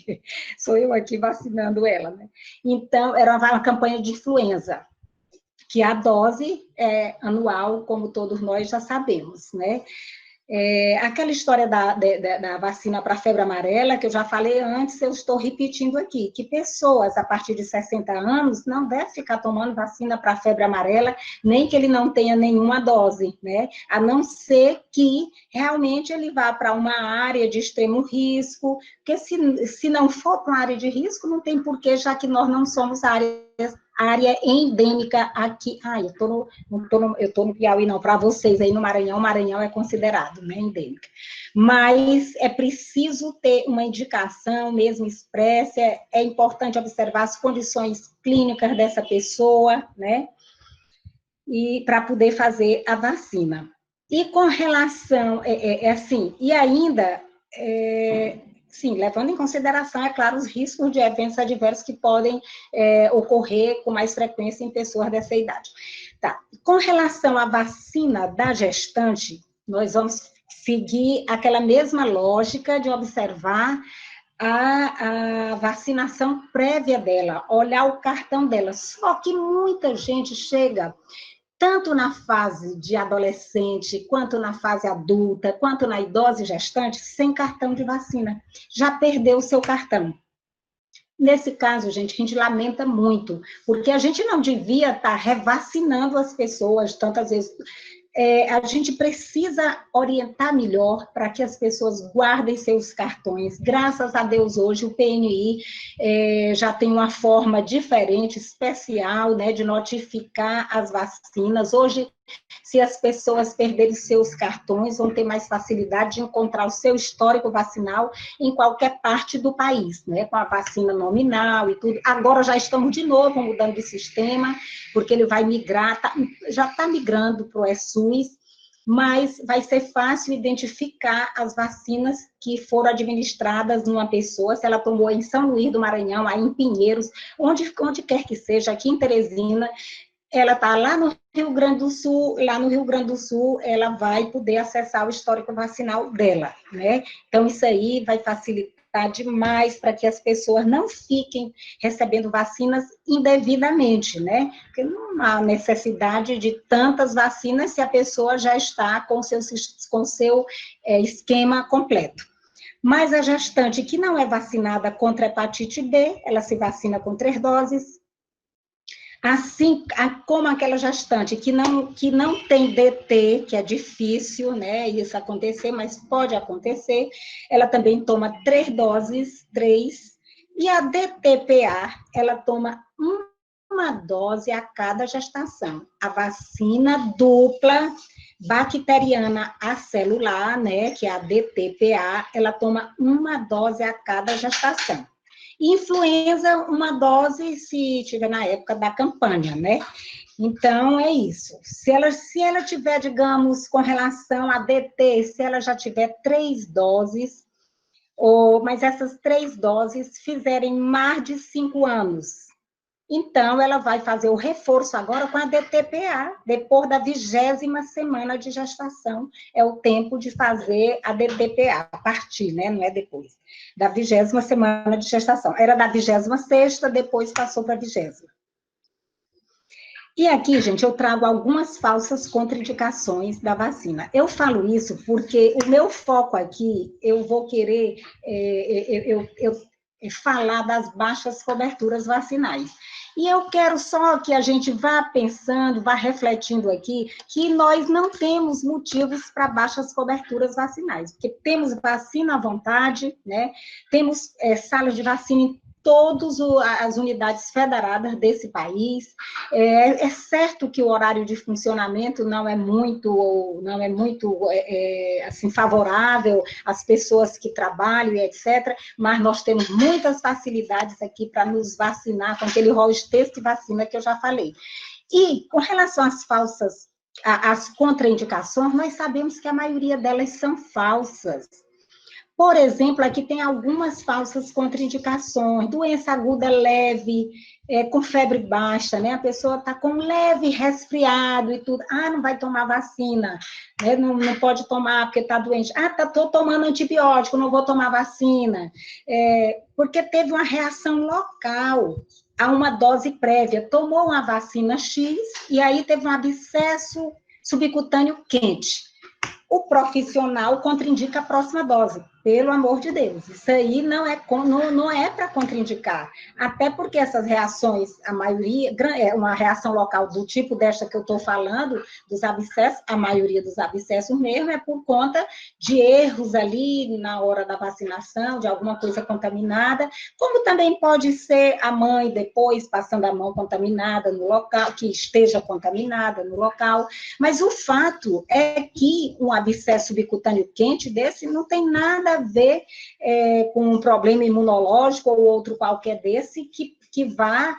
Sou eu aqui vacinando ela, né? Então, era uma campanha de influenza, que a dose é anual, como todos nós já sabemos, né? Aquela história da vacina para a febre amarela, que eu já falei antes, eu estou repetindo aqui, que pessoas a partir de 60 anos não devem ficar tomando vacina para a febre amarela, nem que ele não tenha nenhuma dose, né? A não ser que realmente ele vá para uma área de extremo risco, porque se não for para uma área de risco, não tem porquê, já que nós não somos área endêmica aqui. Eu estou no Piauí, não, para vocês aí no Maranhão, o Maranhão é considerado, né, endêmica. Mas é preciso ter uma indicação mesmo expressa, é importante observar as condições clínicas dessa pessoa, né, e para poder fazer a vacina. E com relação, assim, e ainda... sim, levando em consideração, é claro, os riscos de eventos adversos que podem ocorrer com mais frequência em pessoas dessa idade. Tá. Com relação à vacina da gestante, nós vamos seguir aquela mesma lógica de observar a vacinação prévia dela, olhar o cartão dela. Só que muita gente chega, tanto na fase de adolescente, quanto na fase adulta, quanto na idosa e gestante, sem cartão de vacina. Já perdeu o seu cartão. Nesse caso, gente, a gente lamenta muito, porque a gente não devia estar revacinando as pessoas tantas vezes. A gente precisa orientar melhor para que as pessoas guardem seus cartões. Graças a Deus, hoje o PNI já tem uma forma diferente, especial, né, de notificar as vacinas. Hoje, se as pessoas perderem seus cartões, vão ter mais facilidade de encontrar o seu histórico vacinal em qualquer parte do país, né, com a vacina nominal e tudo. Agora já estamos de novo mudando de sistema, porque ele vai migrar, já está migrando para o SUS, mas vai ser fácil identificar as vacinas que foram administradas numa pessoa, se ela tomou em São Luís do Maranhão, aí em Pinheiros, onde quer que seja, aqui em Teresina, ela está lá no Rio Grande do Sul, ela vai poder acessar o histórico vacinal dela, né? Então, isso aí vai facilitar demais para que as pessoas não fiquem recebendo vacinas indevidamente, né? Porque não há necessidade de tantas vacinas se a pessoa já está com seu esquema completo. Mas a gestante que não é vacinada contra a hepatite B, ela se vacina com 3 doses, assim como aquela gestante que não tem DT, que é difícil, né, isso acontecer, mas pode acontecer, ela também toma 3 doses, e a DTPA, ela toma uma dose a cada gestação. A vacina dupla bacteriana acelular, né, que é a DTPA, ela toma uma dose a cada gestação. Influenza, uma dose, se tiver na época da campanha, né? Então, é isso. Se ela tiver, digamos, com relação a DT, se ela já tiver 3 doses, mas essas 3 doses fizerem mais de 5 anos, então, ela vai fazer o reforço agora com a DTPA, depois da 20ª semana de gestação, é o tempo de fazer a DTPA, a partir, né, não é depois, da 20ª semana de gestação. Era da 26ª, depois passou para a 20ª. E aqui, gente, eu trago algumas falsas contraindicações da vacina. Eu falo isso porque o meu foco aqui, eu vou querer falar das baixas coberturas vacinais. E eu quero só que a gente vá pensando, vá refletindo aqui, que nós não temos motivos para baixas coberturas vacinais, porque temos vacina à vontade, né? Temos salas de vacina em todas as unidades federadas desse país. É certo que o horário de funcionamento não é muito assim, favorável às pessoas que trabalham e etc., mas nós temos muitas facilidades aqui para nos vacinar com aquele rol extenso de vacina que eu já falei. E, com relação às contraindicações, nós sabemos que a maioria delas são falsas. Por exemplo, aqui tem algumas falsas contraindicações, doença aguda leve, com febre baixa, né? A pessoa está com leve resfriado e tudo, não vai tomar vacina, né? Não pode tomar porque está doente. Estou tomando antibiótico, não vou tomar vacina, porque teve uma reação local a uma dose prévia, tomou uma vacina X e aí teve um abscesso subcutâneo quente. O profissional contraindica a próxima dose, pelo amor de Deus. Isso aí não é para contraindicar. Até porque essas reações, a maioria, uma reação local do tipo desta que eu estou falando, dos abscessos, a maioria dos abscessos mesmo é por conta de erros ali na hora da vacinação, de alguma coisa contaminada, como também pode ser a mãe depois passando a mão contaminada no local, que esteja contaminada no local. Mas o fato é que um abscesso subcutâneo quente desse não tem nada a ver com um problema imunológico ou outro qualquer desse que vá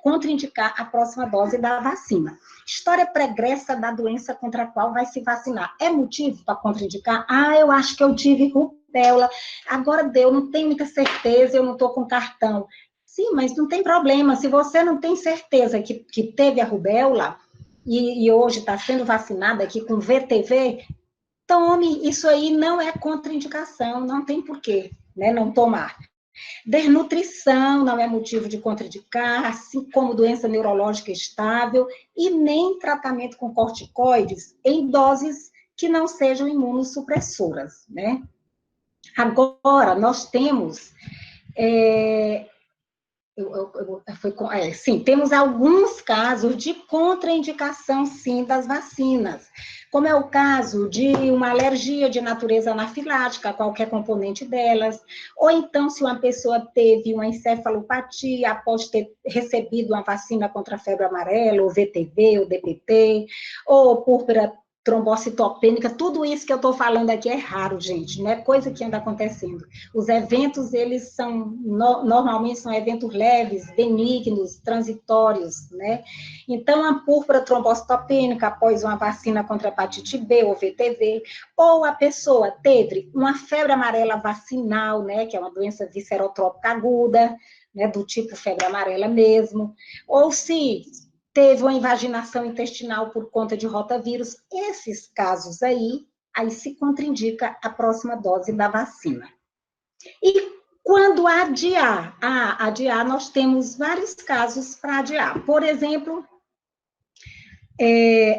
contraindicar a próxima dose da vacina. História pregressa da doença contra a qual vai se vacinar. É motivo para contraindicar? Eu acho que eu tive rubéola, agora deu, não tenho muita certeza, eu não estou com cartão. Sim, mas não tem problema, se você não tem certeza que teve a rubéola, e hoje está sendo vacinada aqui com VTV, tome, isso aí não é contraindicação, não tem porquê, né, não tomar. Desnutrição não é motivo de contraindicar, assim como doença neurológica estável, e nem tratamento com corticoides em doses que não sejam imunossupressoras, né? Agora, nós temos... sim, temos alguns casos de contraindicação, sim, das vacinas, como é o caso de uma alergia de natureza anafilática a qualquer componente delas, ou então se uma pessoa teve uma encefalopatia após ter recebido uma vacina contra a febre amarela, ou VTV, ou DPT, ou púrpura trombocitopênica, tudo isso que eu estou falando aqui é raro, gente, não é coisa que anda acontecendo. Os eventos, eles são, normalmente são eventos leves, benignos, transitórios, né? Então, a púrpura trombocitopênica após uma vacina contra a hepatite B ou VTV, ou a pessoa teve uma febre amarela vacinal, né, que é uma doença viscerotrópica aguda, né, do tipo febre amarela mesmo, ou se teve uma invaginação intestinal por conta de rotavírus, esses casos aí se contraindica a próxima dose da vacina. E quando adiar? Adiar, nós temos vários casos para adiar. Por exemplo,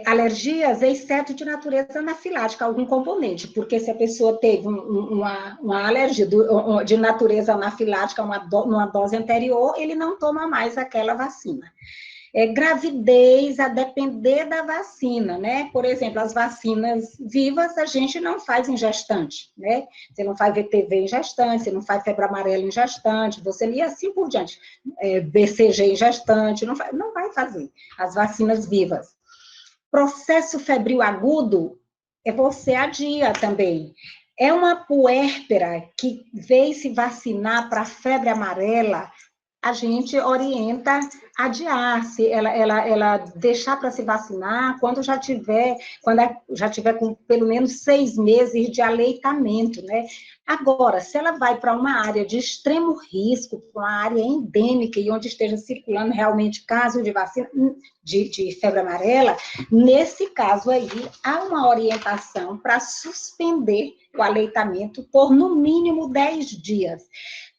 alergias, exceto de natureza anafilática, algum componente, porque se a pessoa teve uma alergia de natureza anafilática numa dose anterior, ele não toma mais aquela vacina. Gravidez, a depender da vacina, né? Por exemplo, as vacinas vivas a gente não faz em gestante, né? Você não faz VTV em gestante, você não faz febre amarela em gestante, você e assim por diante. BCG em gestante, não vai fazer as vacinas vivas. Processo febril agudo, você adia também. É uma puérpera que veio se vacinar para febre amarela, a gente orienta a adiar, se ela deixar para se vacinar quando já tiver com pelo menos 6 meses de aleitamento, né? Agora, se ela vai para uma área de extremo risco, para uma área endêmica e onde esteja circulando realmente caso de vacina de febre amarela, nesse caso aí, há uma orientação para suspender o aleitamento por no mínimo 10 dias.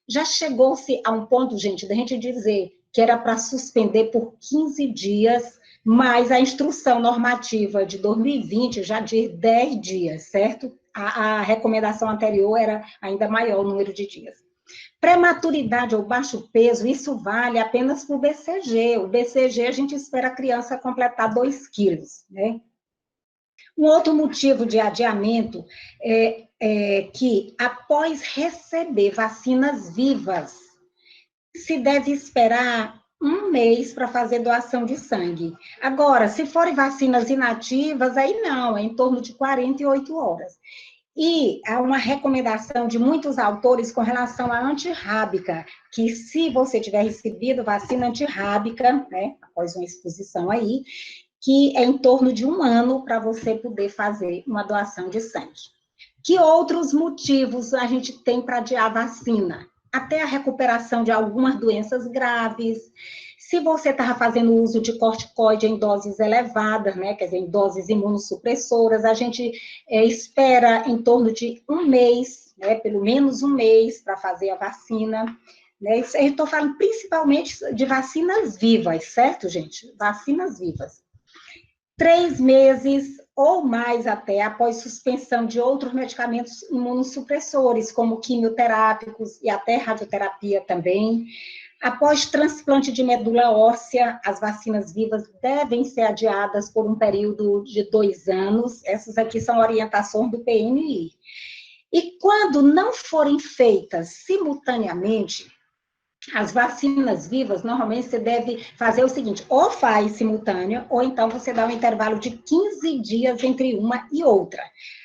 Já chegou-se a um ponto, gente, da gente dizer que era para suspender por 15 dias, mas a instrução normativa de 2020 já diz 10 dias, certo? A recomendação anterior era ainda maior o número de dias. Prematuridade ou baixo peso, isso vale apenas para o BCG. O BCG, a gente espera a criança completar 2 quilos, né? Um outro motivo de adiamento é que, após receber vacinas vivas, se deve esperar 1 mês para fazer doação de sangue. Agora, se forem vacinas inativas, aí não, é em torno de 48 horas. E há uma recomendação de muitos autores com relação à antirrábica, que se você tiver recebido vacina antirrábica, né, após uma exposição aí, que é em torno de 1 ano para você poder fazer uma doação de sangue. Que outros motivos a gente tem para adiar a vacina? Até a recuperação de algumas doenças graves. Se você estava fazendo uso de corticoide em doses elevadas, né, quer dizer, em doses imunossupressoras, a gente espera em torno de 1 mês, né, pelo menos 1 mês para fazer a vacina. Né? Eu estou falando principalmente de vacinas vivas, certo, gente? Vacinas vivas. 3 meses ou mais até após suspensão de outros medicamentos imunossupressores, como quimioterápicos e até radioterapia também. Após transplante de medula óssea, as vacinas vivas devem ser adiadas por um período de 2 anos. Essas aqui são orientações do PNI. E quando não forem feitas simultaneamente, as vacinas vivas, normalmente você deve fazer o seguinte, ou faz simultâneo, ou então você dá um intervalo de 15 dias entre uma e outra.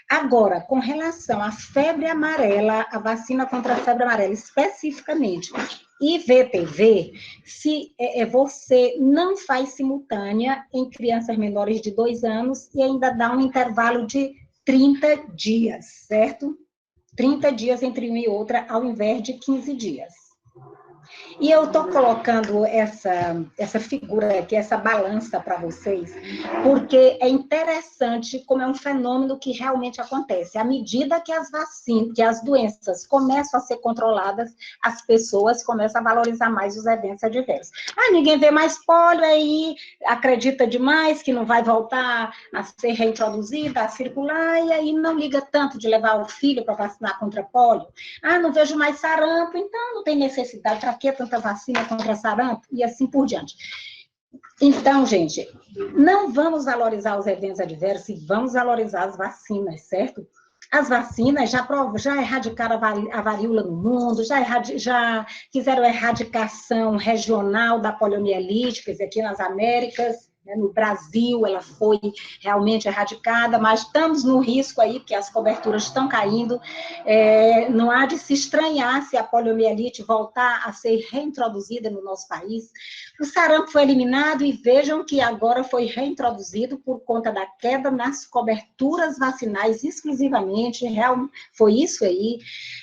Agora, com relação à febre amarela, a vacina contra a febre amarela especificamente, e VTV, se você não faz simultânea em crianças menores de 2 anos e ainda dá um intervalo de 30 dias, certo? 30 dias entre uma e outra, ao invés de 15 dias. E eu estou colocando essa figura aqui, essa balança para vocês, porque é interessante como é um fenômeno que realmente acontece. À medida que as vacinas, que as doenças começam a ser controladas, as pessoas começam a valorizar mais os eventos adversos. Ninguém vê mais pólio, aí acredita demais que não vai voltar a ser reintroduzida, a circular, e aí não liga tanto de levar o filho para vacinar contra pólio. Não vejo mais sarampo, então não tem necessidade, para que tanta vacina contra sarampo? E assim por diante. Então, gente, não vamos valorizar os eventos adversos e vamos valorizar as vacinas, certo? As vacinas já erradicaram a varíola no mundo, já fizeram a erradicação regional da poliomielite, quer dizer, aqui nas Américas, né, no Brasil ela foi realmente erradicada, mas estamos no risco aí, porque as coberturas estão caindo, não há de se estranhar se a poliomielite voltar a ser reintroduzida no nosso país. O sarampo foi eliminado e vejam que agora foi reintroduzido por conta da queda nas coberturas vacinais exclusivamente, foi isso aí.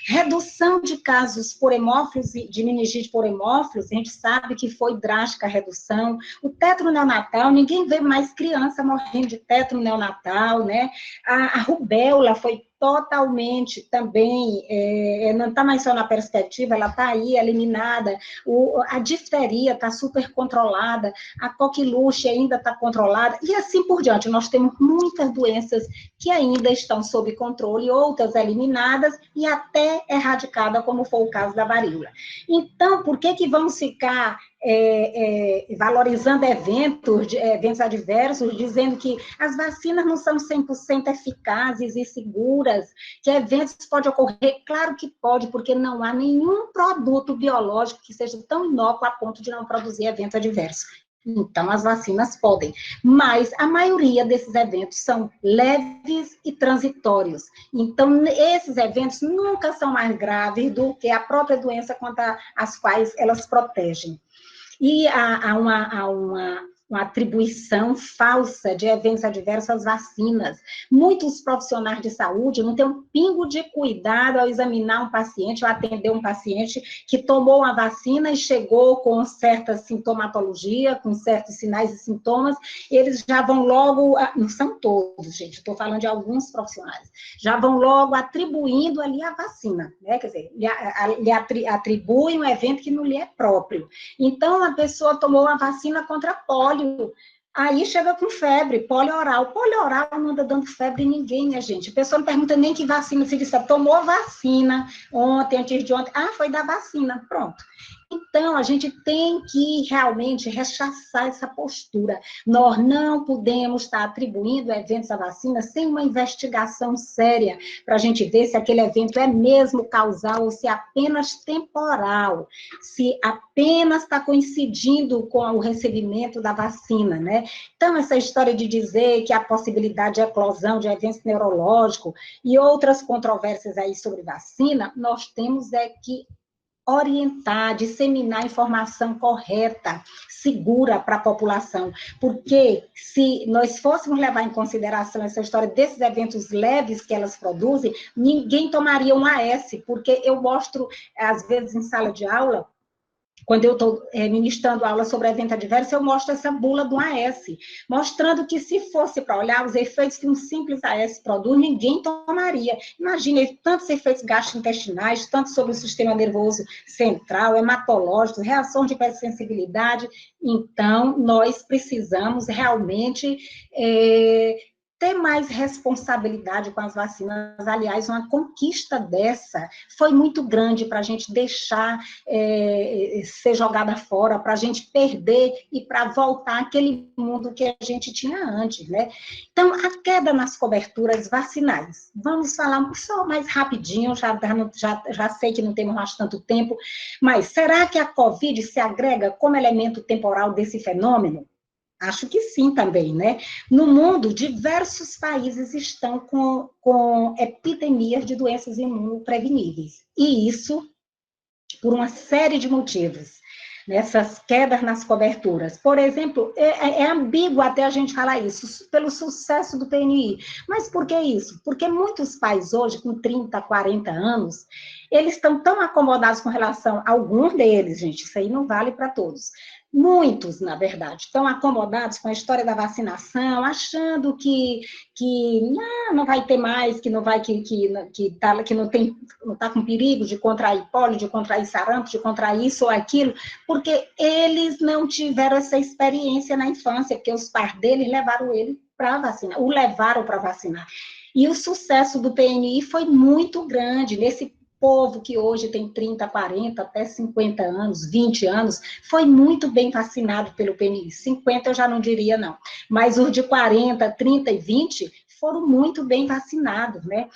Redução de casos por hemófilos, de meningite por hemófilos, a gente sabe que foi drástica a redução. O tétano neonatal, ninguém vê mais criança morrendo de tétano neonatal, né? A rubéola foi totalmente também, não está mais só na perspectiva, ela está aí eliminada, a difteria está super controlada, a coqueluche ainda está controlada, e assim por diante. Nós temos muitas doenças que ainda estão sob controle, outras eliminadas e até erradicadas, como foi o caso da varíola. Então, por que vamos ficar valorizando eventos adversos, dizendo que as vacinas não são 100% eficazes e seguras, que eventos podem ocorrer? Claro que pode, porque não há nenhum produto biológico que seja tão inócuo a ponto de não produzir evento adverso. Então, as vacinas podem, mas a maioria desses eventos são leves e transitórios. Então, esses eventos nunca são mais graves do que a própria doença contra as quais elas protegem. E há uma atribuição falsa de eventos adversos às vacinas. Muitos profissionais de saúde não têm um pingo de cuidado ao examinar um paciente, ou atender um paciente que tomou a vacina e chegou com certa sintomatologia, com certos sinais e sintomas, eles já vão logo, não são todos, gente, estou falando de alguns profissionais, já vão logo atribuindo ali a vacina, né? Quer dizer, lhe atribuem um evento que não lhe é próprio. Então, a pessoa tomou a vacina contra pólio, aí chega com febre, polio oral não anda dando febre em ninguém, minha gente. A pessoa não pergunta nem que vacina, se diz, tomou vacina ontem, antes de ontem, foi da vacina, pronto. Então, a gente tem que realmente rechaçar essa postura. Nós não podemos estar atribuindo eventos à vacina sem uma investigação séria, para a gente ver se aquele evento é mesmo causal ou se é apenas temporal, se apenas está coincidindo com o recebimento da vacina, né? Então, essa história de dizer que há possibilidade de eclosão de eventos neurológicos e outras controvérsias aí sobre vacina, nós temos que orientar, disseminar informação correta, segura para a população, porque se nós fôssemos levar em consideração essa história desses eventos leves que elas produzem, ninguém tomaria um AS, porque eu mostro, às vezes, em sala de aula, quando eu estou ministrando aula sobre evento adverso, eu mostro essa bula do AS, mostrando que se fosse para olhar os efeitos que um simples AS produz, ninguém tomaria. Imagine tantos efeitos gastrointestinais, tanto sobre o sistema nervoso central, hematológico, reação de hipersensibilidade. Então, nós precisamos realmente ter mais responsabilidade com as vacinas. Aliás, uma conquista dessa foi muito grande para a gente deixar ser jogada fora, para a gente perder e para voltar àquele mundo que a gente tinha antes, né? Então, a queda nas coberturas vacinais. Vamos falar só mais rapidinho, já sei que não temos mais tanto tempo, mas será que a Covid se agrega como elemento temporal desse fenômeno? Acho que sim também, né? No mundo, diversos países estão com epidemias de doenças imunopreveníveis. E isso por uma série de motivos. nessas quedas nas coberturas. Por exemplo, é ambíguo até a gente falar isso, pelo sucesso do PNI. Mas por que isso? Porque muitos pais hoje, com 30, 40 anos, eles estão tão acomodados com relação a alguns deles, gente, isso aí não vale para todos. Muitos, na verdade, estão acomodados com a história da vacinação, achando que não vai ter mais, que não vai, que não está com perigo de contrair pólio, de contrair sarampo, de contrair isso ou aquilo, porque eles não tiveram essa experiência na infância, porque os pais deles levaram ele para vacinar, o levaram para vacinar. E o sucesso do PNI foi muito grande nesse povo que hoje tem 30, 40, até 50 anos, 20 anos, foi muito bem vacinado pelo PNI. 50 eu já não diria, não. Mas os de 40, 30 e 20 foram muito bem vacinados, né?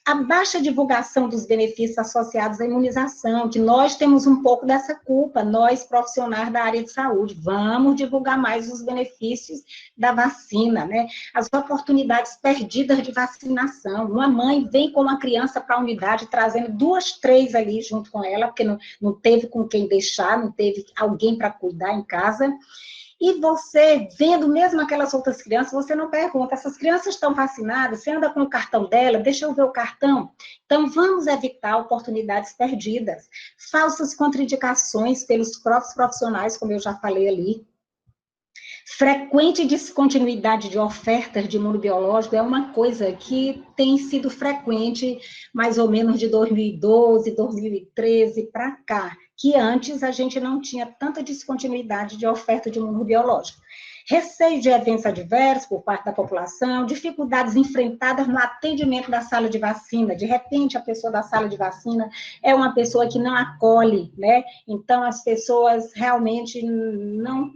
A baixa divulgação dos benefícios associados à imunização, que nós temos um pouco dessa culpa, nós profissionais da área de saúde, vamos divulgar mais os benefícios da vacina, né? As oportunidades perdidas de vacinação, uma mãe vem com uma criança para a unidade, trazendo 2, 3 ali junto com ela, porque não teve com quem deixar, não teve alguém para cuidar em casa. E você, vendo mesmo aquelas outras crianças, você não pergunta, essas crianças estão vacinadas, você anda com o cartão dela, deixa eu ver o cartão. Então, vamos evitar oportunidades perdidas, falsas contraindicações pelos próprios profissionais, como eu já falei ali. Frequente descontinuidade de ofertas de imunobiológico é uma coisa que tem sido frequente mais ou menos de 2012, 2013 para cá, que antes a gente não tinha tanta descontinuidade de oferta de imunobiológico. Receio de eventos adversos por parte da população, dificuldades enfrentadas no atendimento da sala de vacina. De repente, a pessoa da sala de vacina é uma pessoa que não acolhe, né? Então, as pessoas realmente não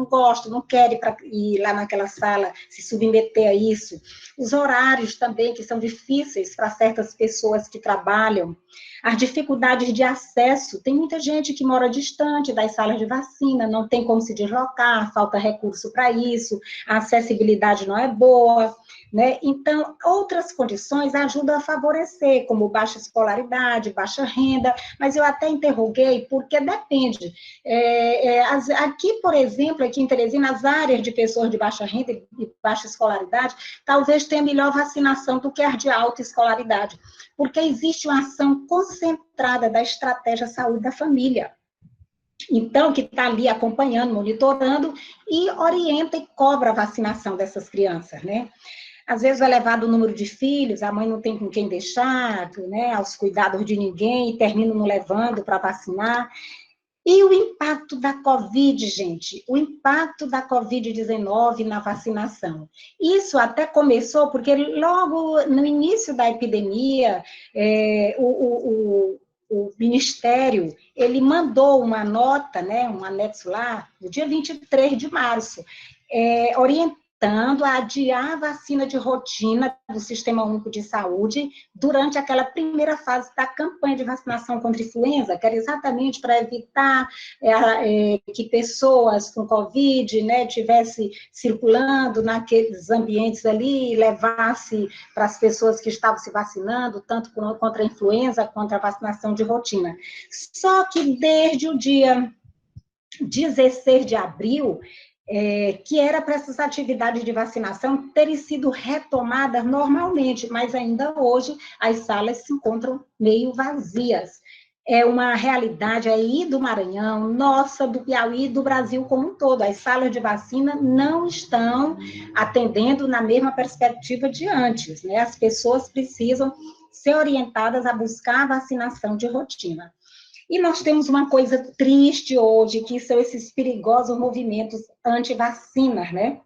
gostam, não querem ir lá naquela sala, se submeter a isso. Os horários também, que são difíceis para certas pessoas que trabalham. As dificuldades de acesso, tem muita gente que mora distante das salas de vacina, não tem como se deslocar, falta recurso para isso, a acessibilidade não é boa, né? Então, outras condições ajudam a favorecer, como baixa escolaridade, baixa renda, mas eu até interroguei, porque depende. Aqui, por exemplo, aqui em Teresina, as áreas de pessoas de baixa renda e baixa escolaridade, talvez tenha melhor vacinação do que as de alta escolaridade, porque existe uma ação concentrada da estratégia saúde da família. Então, que está ali acompanhando, monitorando e orienta e cobra a vacinação dessas crianças, né? Às vezes é elevado o número de filhos, a mãe não tem com quem deixar, né, aos cuidados de ninguém, e termina não levando para vacinar. E o impacto da Covid, gente, o impacto da Covid-19 na vacinação. Isso até começou porque logo no início da epidemia, o Ministério, ele mandou uma nota, né, um anexo lá, no dia 23 de março, orientando a adiar a vacina de rotina do Sistema Único de Saúde durante aquela primeira fase da campanha de vacinação contra a influenza, que era exatamente para evitar que pessoas com Covid, né, estivessem circulando naqueles ambientes ali e levasse para as pessoas que estavam se vacinando, tanto contra a influenza, quanto a vacinação de rotina. Só que desde o dia 16 de abril, que era para essas atividades de vacinação terem sido retomadas normalmente, mas ainda hoje as salas se encontram meio vazias. É uma realidade aí do Maranhão, nossa, do Piauí, do Brasil como um todo. As salas de vacina não estão atendendo na mesma perspectiva de antes, né? As pessoas precisam ser orientadas a buscar a vacinação de rotina. E nós temos uma coisa triste hoje, que são esses perigosos movimentos anti-vacinas, né?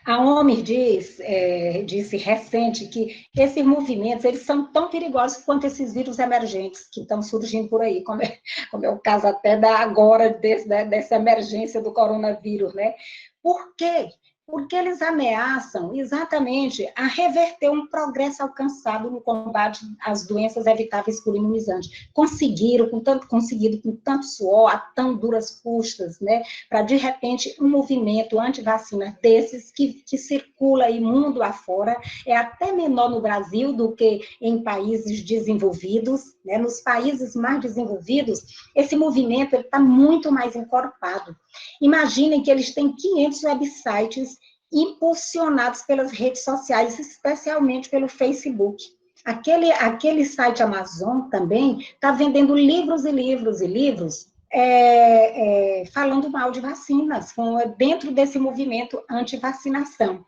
A OMS disse recente que esses movimentos, eles são tão perigosos quanto esses vírus emergentes que estão surgindo por aí, como é o caso até agora dessa emergência do coronavírus, né? Por quê? porque eles ameaçam exatamente a reverter um progresso alcançado no combate às doenças evitáveis por imunizante. Conseguiram, conseguido com tanto suor, a tão duras custas, né, para, de repente, um movimento anti-vacina desses que circula aí mundo afora, é até menor no Brasil do que em países desenvolvidos, né? Nos países mais desenvolvidos, esse movimento está muito mais encorpado. Imaginem que eles têm 500 websites impulsionados pelas redes sociais, especialmente pelo Facebook. Aquele site Amazon também está vendendo livros e livros e livros falando mal de vacinas, dentro desse movimento anti-vacinação.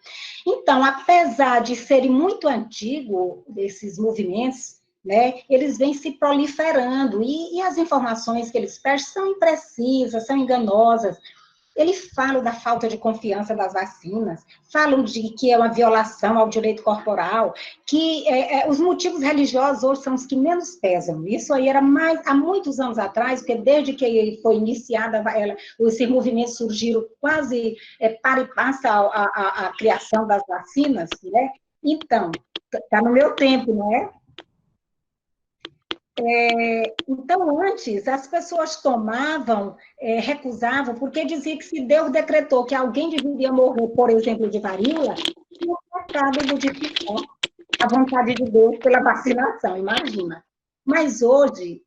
Então, apesar de serem muito antigos, esses movimentos, né, eles vêm se proliferando, e as informações que eles prestam são imprecisas, são enganosas. Eles falam da falta de confiança das vacinas, falam de que é uma violação ao direito corporal, que os motivos religiosos hoje são os que menos pesam. Isso aí era mais há muitos anos atrás, porque desde que foi iniciada, esses movimentos surgiram quase para e passa a criação das vacinas, né? Então, está no meu tempo, não é? Então, antes, as pessoas tomavam, recusavam, porque dizia que se Deus decretou que alguém deveria morrer, por exemplo, de varíola, tinha um pecado modificar a vontade de Deus pela vacinação, imagina. Mas hoje,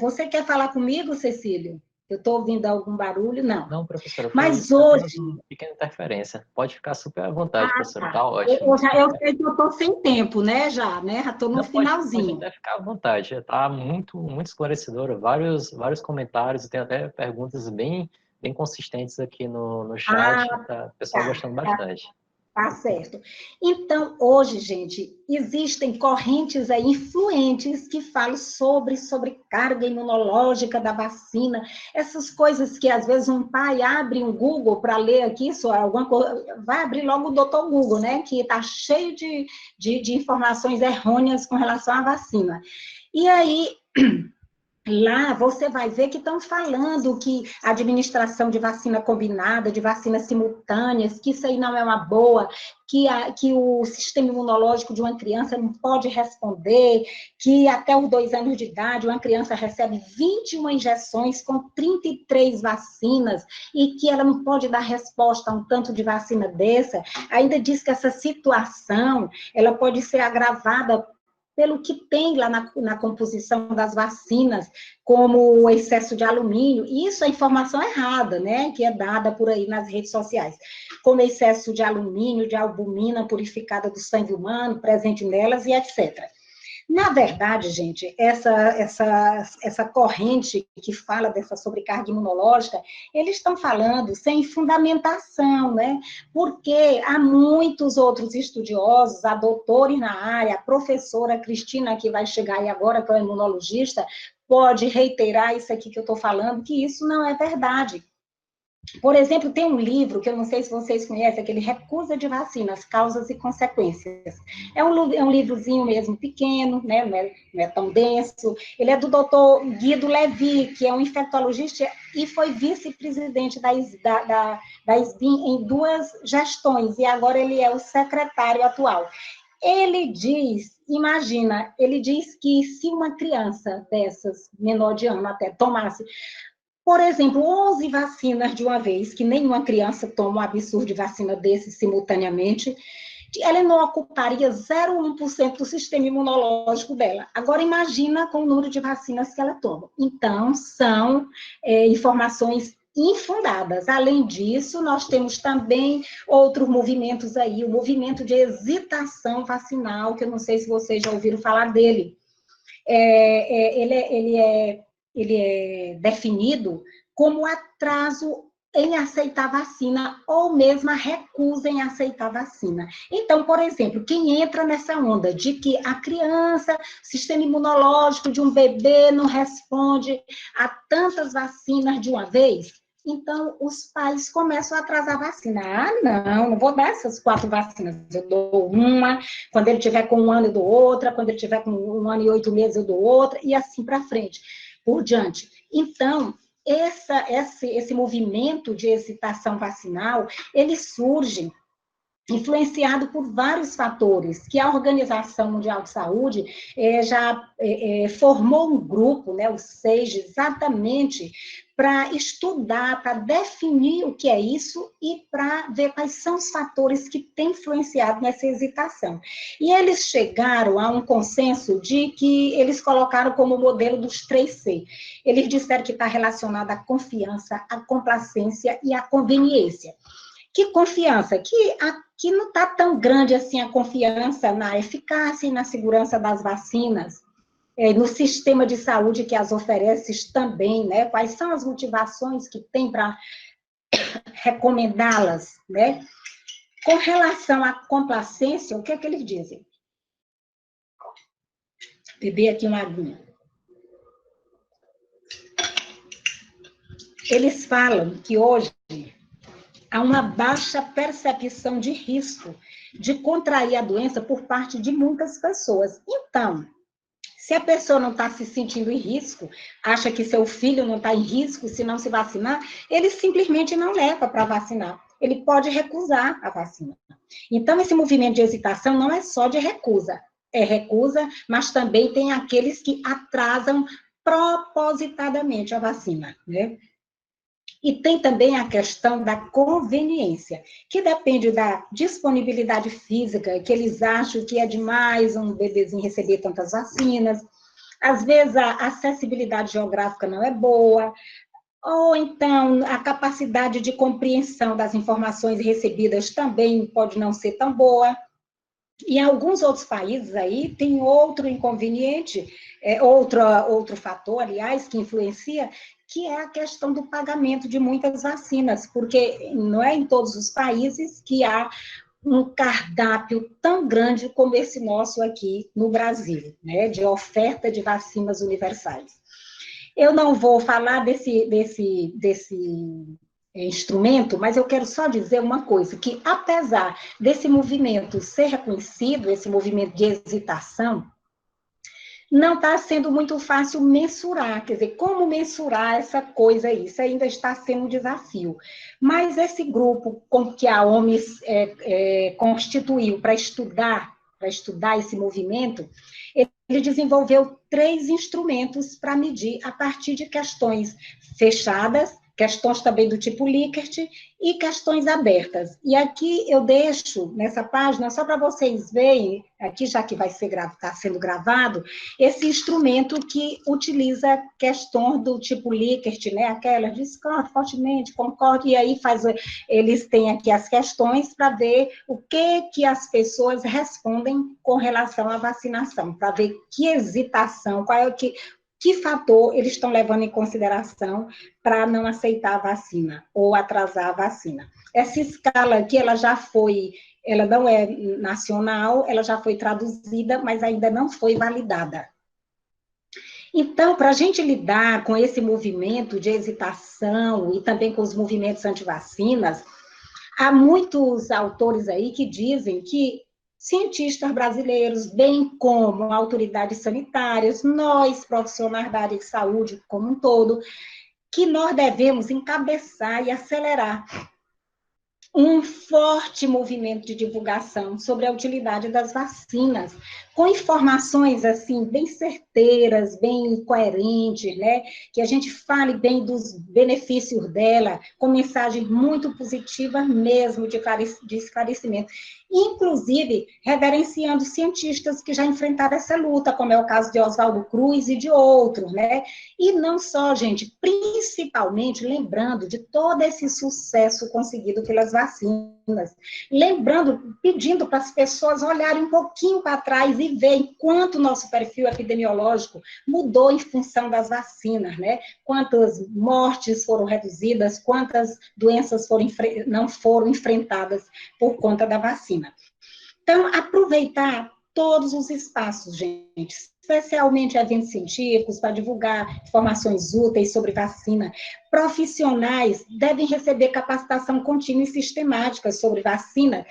você quer falar comigo, Cecília? Eu estou ouvindo algum barulho? Não. Não, professora, Mas foi apenas hoje... uma pequena interferência. Pode ficar super à vontade, professora, tá Eu ótimo. sei que eu estou sem tempo, né, já estou no Não, pode finalzinho. até ficar à vontade. Está muito, muito esclarecedora. Vários comentários, tem até perguntas bem consistentes aqui no chat. Tá, o pessoal gostando bastante. Tá certo. Então, hoje, gente, existem correntes aí influentes que falam sobre sobrecarga imunológica da vacina, essas coisas que, às vezes, um pai abre um Google para ler aqui, alguma coisa, vai abrir logo o doutor Google, né, que está cheio de informações errôneas com relação à vacina. E aí... Lá você vai ver que estão falando que a administração de vacina combinada, de vacinas simultâneas, que isso aí não é uma boa, que o sistema imunológico de uma criança não pode responder, que até os 2 anos de idade uma criança recebe 21 injeções com 33 vacinas e que ela não pode dar resposta a um tanto de vacina dessa. Ainda diz que essa situação ela pode ser agravada pelo que tem lá na composição das vacinas, como o excesso de alumínio, e isso é informação errada, né, que é dada por aí nas redes sociais, como excesso de alumínio, de albumina purificada do sangue humano, presente nelas, e etc. Na verdade, gente, essa corrente que fala dessa sobrecarga imunológica, eles estão falando sem fundamentação, né? Porque há muitos outros estudiosos, a doutores na área, a professora Cristina, que vai chegar aí agora, que é imunologista, pode reiterar isso aqui que eu estou falando, que isso não é verdade. Por exemplo, tem um livro, que eu não sei se vocês conhecem, aquele Recusa de Vacinas, Causas e Consequências. É um livrozinho mesmo pequeno, né? Não é tão denso. Ele é do doutor Guido Levi, que é um infectologista e foi vice-presidente da SBIM em 2 gestões, e agora ele é o secretário atual. Ele diz, imagina, ele diz que se uma criança dessas, menor de ano até, tomasse, por exemplo, 11 vacinas de uma vez, que nenhuma criança toma um absurdo de vacina desse simultaneamente, ela não ocuparia 0,1% do sistema imunológico dela. Agora, imagina com o número de vacinas que ela toma. Então, são informações infundadas. Além disso, nós temos também outros movimentos aí, o movimento de hesitação vacinal, que eu não sei se vocês já ouviram falar dele. Ele é definido como atraso em aceitar vacina ou mesmo a recusa em aceitar vacina. Então, por exemplo, quem entra nessa onda de que a criança, sistema imunológico de um bebê não responde a tantas vacinas de uma vez, então os pais começam a atrasar a vacina. Não vou dar essas 4 vacinas, eu dou uma, quando ele tiver com 1 ano eu dou outra, quando ele tiver com 1 ano e 8 meses eu dou outra, e assim para frente, por diante. Então, esse movimento de hesitação vacinal, ele surge influenciado por vários fatores, que a Organização Mundial de Saúde já formou um grupo, né, o SEIJ, exatamente para estudar, para definir o que é isso e para ver quais são os fatores que têm influenciado nessa hesitação. E eles chegaram a um consenso de que eles colocaram como modelo dos 3C. Eles disseram que está relacionado à confiança, à complacência e à conveniência. Que confiança? Que não está tão grande assim a confiança na eficácia e na segurança das vacinas, no sistema de saúde que as oferece também, né? Quais são as motivações que tem para recomendá-las, né? Com relação à complacência, o que é que eles dizem? Beber aqui uma aguinha. Eles falam que hoje há uma baixa percepção de risco de contrair a doença por parte de muitas pessoas. Então, se a pessoa não está se sentindo em risco, acha que seu filho não está em risco se não se vacinar, ele simplesmente não leva para vacinar. Ele pode recusar a vacina. Então, esse movimento de hesitação não é só de recusa. É recusa, mas também tem aqueles que atrasam propositadamente a vacina, né? E tem também a questão da conveniência, que depende da disponibilidade física, que eles acham que é demais um bebezinho receber tantas vacinas. Às vezes a acessibilidade geográfica não é boa, ou então a capacidade de compreensão das informações recebidas também pode não ser tão boa. E em alguns outros países aí tem outro inconveniente, outro fator, aliás, que influencia, que é a questão do pagamento de muitas vacinas, porque não é em todos os países que há um cardápio tão grande como esse nosso aqui no Brasil, né, de oferta de vacinas universais. Eu não vou falar desse instrumento, mas eu quero só dizer uma coisa, que apesar desse movimento ser reconhecido, esse movimento de hesitação, não está sendo muito fácil mensurar, quer dizer, como mensurar essa coisa aí, isso ainda está sendo um desafio. Mas esse grupo com que a OMS constituiu para estudar esse movimento, ele desenvolveu 3 instrumentos para medir a partir de questões fechadas, questões também do tipo Likert e questões abertas. E aqui eu deixo, nessa página, só para vocês verem, aqui já que está sendo gravado, esse instrumento que utiliza questões do tipo Likert, né? Aquela discorda fortemente, concorda, e aí eles têm aqui as questões para ver o que as pessoas respondem com relação à vacinação, para ver que hesitação, qual é que fator eles estão levando em consideração para não aceitar a vacina ou atrasar a vacina. Essa escala aqui, ela não é nacional, ela já foi traduzida, mas ainda não foi validada. Então, para a gente lidar com esse movimento de hesitação e também com os movimentos anti-vacinas, há muitos autores aí que dizem que cientistas brasileiros, bem como autoridades sanitárias, nós, profissionais da área de saúde como um todo, que nós devemos encabeçar e acelerar um forte movimento de divulgação sobre a utilidade das vacinas, com informações, assim, bem certeiras, bem coerentes, né? Que a gente fale bem dos benefícios dela, com mensagens muito positivas mesmo de esclarecimento. Inclusive, reverenciando cientistas que já enfrentaram essa luta, como é o caso de Oswaldo Cruz e de outros, né? E não só, gente, principalmente lembrando de todo esse sucesso conseguido pelas vacinas, lembrando, pedindo para as pessoas olharem um pouquinho para trás e verem quanto o nosso perfil epidemiológico mudou em função das vacinas, né? Quantas mortes foram reduzidas, quantas doenças não foram enfrentadas por conta da vacina. Então, aproveitar todos os espaços, gente, especialmente eventos científicos, para divulgar informações úteis sobre vacina. Profissionais devem receber capacitação contínua e sistemática sobre vacina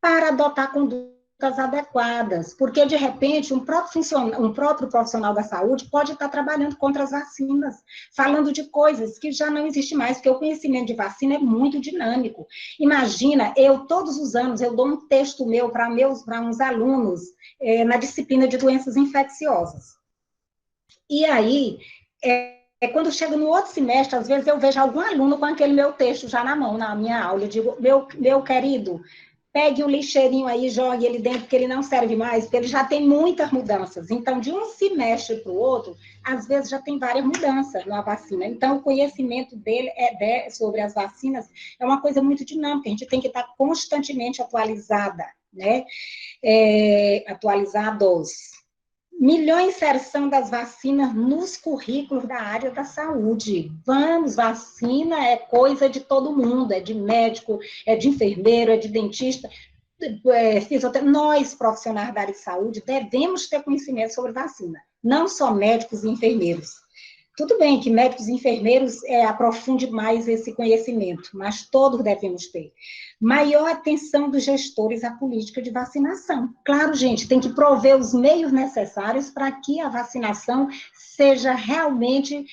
para adotar condutas adequadas, porque, de repente, um próprio profissional da saúde pode estar trabalhando contra as vacinas, falando de coisas que já não existem mais, porque o conhecimento de vacina é muito dinâmico. Imagina, todos os anos, eu dou um texto meu para uns alunos na disciplina de doenças infecciosas. E aí, quando chega no outro semestre, às vezes eu vejo algum aluno com aquele meu texto já na mão, na minha aula. Eu digo, meu querido, pegue o lixeirinho aí, jogue ele dentro, porque ele não serve mais, porque ele já tem muitas mudanças. Então, de um semestre para o outro, às vezes já tem várias mudanças na vacina. Então, o conhecimento dele sobre as vacinas é uma coisa muito dinâmica, a gente tem que estar constantemente atualizada, né? Atualizados. Melhor inserção das vacinas nos currículos da área da saúde. Vamos, vacina é coisa de todo mundo, é de médico, é de enfermeiro, é de dentista, fisioterapeuta. Nós, profissionais da área de saúde, devemos ter conhecimento sobre vacina, não só médicos e enfermeiros. Tudo bem que médicos e enfermeiros aprofundem mais esse conhecimento, mas todos devemos ter. Maior atenção dos gestores à política de vacinação. Claro, gente, tem que prover os meios necessários para que a vacinação seja realmente,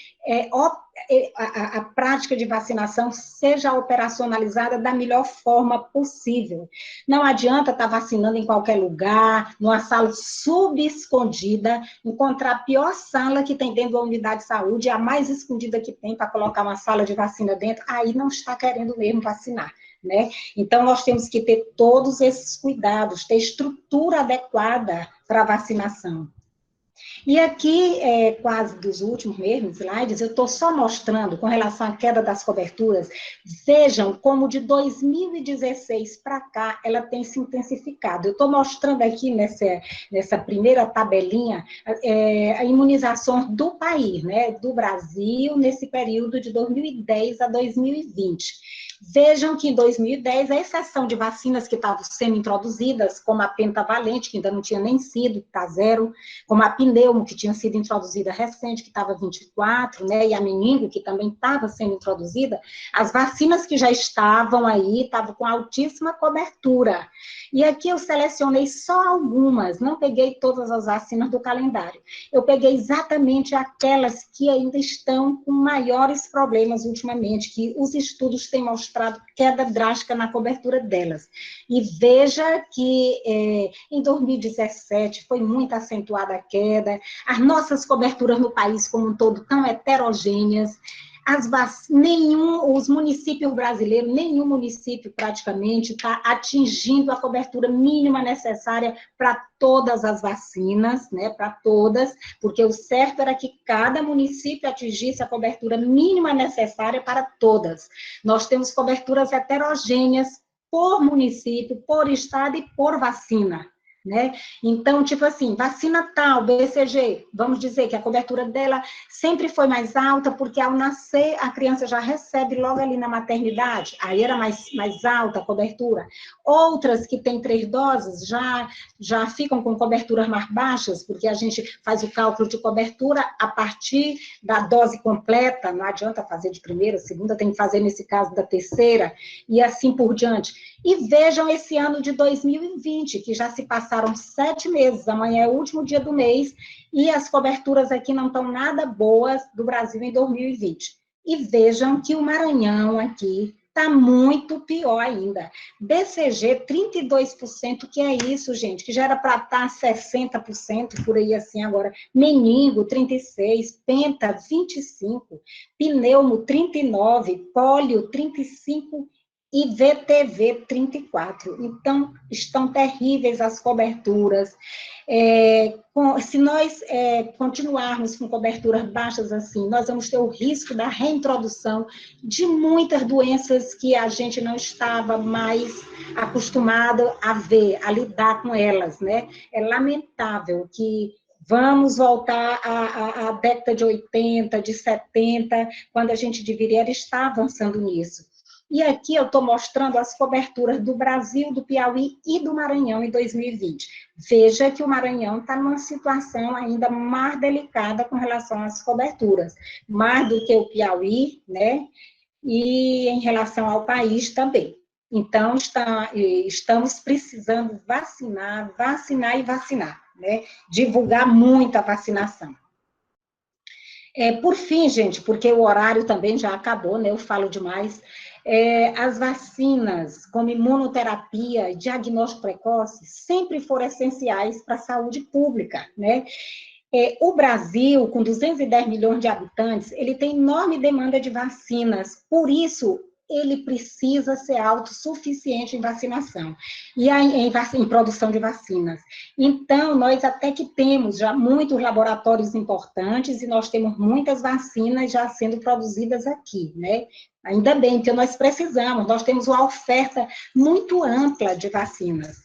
a prática de vacinação seja operacionalizada da melhor forma possível. Não adianta estar vacinando em qualquer lugar, numa sala subescondida, encontrar a pior sala que tem dentro da unidade de saúde, a mais escondida que tem para colocar uma sala de vacina dentro, aí não está querendo mesmo vacinar, né? Então, nós temos que ter todos esses cuidados, ter estrutura adequada para a vacinação. E aqui, quase dos últimos mesmo slides, eu estou só mostrando, com relação à queda das coberturas, vejam como de 2016 para cá, ela tem se intensificado. Eu estou mostrando aqui nessa primeira tabelinha a imunização do país, né, do Brasil, nesse período de 2010 a 2020. Vejam que em 2010, a exceção de vacinas que estavam sendo introduzidas, como a pentavalente, que ainda não tinha nem sido, está zero, como a pneumo, que tinha sido introduzida recente, que estava 24, né, e a meningo, que também estava sendo introduzida, as vacinas que já estavam aí, estavam com altíssima cobertura. E aqui eu selecionei só algumas, não peguei todas as vacinas do calendário. Eu peguei exatamente aquelas que ainda estão com maiores problemas ultimamente, que os estudos têm mostrado queda drástica na cobertura delas. E veja que em 2017 foi muito acentuada a queda, as nossas coberturas no país como um todo tão heterogêneas, os municípios brasileiros, nenhum município praticamente está atingindo a cobertura mínima necessária para todas as vacinas, né, para todas, porque o certo era que cada município atingisse a cobertura mínima necessária para todas. Nós temos coberturas heterogêneas por município, por estado e por vacina, né? Então, tipo assim, vacina tal, BCG, vamos dizer que a cobertura dela sempre foi mais alta, porque ao nascer a criança já recebe logo ali na maternidade, aí era mais alta a cobertura. Outras que têm 3 doses já ficam com coberturas mais baixas, porque a gente faz o cálculo de cobertura a partir da dose completa, não adianta fazer de primeira, segunda, tem que fazer nesse caso da terceira, e assim por diante. E vejam esse ano de 2020, que já se passaram 7 meses, amanhã é o último dia do mês, e as coberturas aqui não estão nada boas do Brasil em 2020. E vejam que o Maranhão aqui está muito pior ainda. BCG, 32%, que é isso, gente? Que já era para estar 60%, por aí assim agora. Meningo, 36%, penta, 25%, pneumo, 39%, pólio, 35%, e VTV 34. Então, estão terríveis as coberturas. Se nós continuarmos com coberturas baixas assim, nós vamos ter o risco da reintrodução de muitas doenças que a gente não estava mais acostumado a ver, a lidar com elas, né? É lamentável que vamos voltar à década de 80, de 70, quando a gente deveria estar avançando nisso. E aqui eu estou mostrando as coberturas do Brasil, do Piauí e do Maranhão em 2020. Veja que o Maranhão está numa situação ainda mais delicada com relação às coberturas, mais do que o Piauí, né? E em relação ao país também. Então, estamos precisando vacinar, vacinar e vacinar, né? Divulgar muito a vacinação. Por fim, gente, porque o horário também já acabou, né? Eu falo demais. As vacinas, como imunoterapia e diagnóstico precoce, sempre foram essenciais para a saúde pública, né? O Brasil, com 210 milhões de habitantes, ele tem enorme demanda de vacinas, por isso ele precisa ser autossuficiente em vacinação e em produção de vacinas. Então, nós até que temos já muitos laboratórios importantes e nós temos muitas vacinas já sendo produzidas aqui, né? Ainda bem que nós precisamos, nós temos uma oferta muito ampla de vacinas.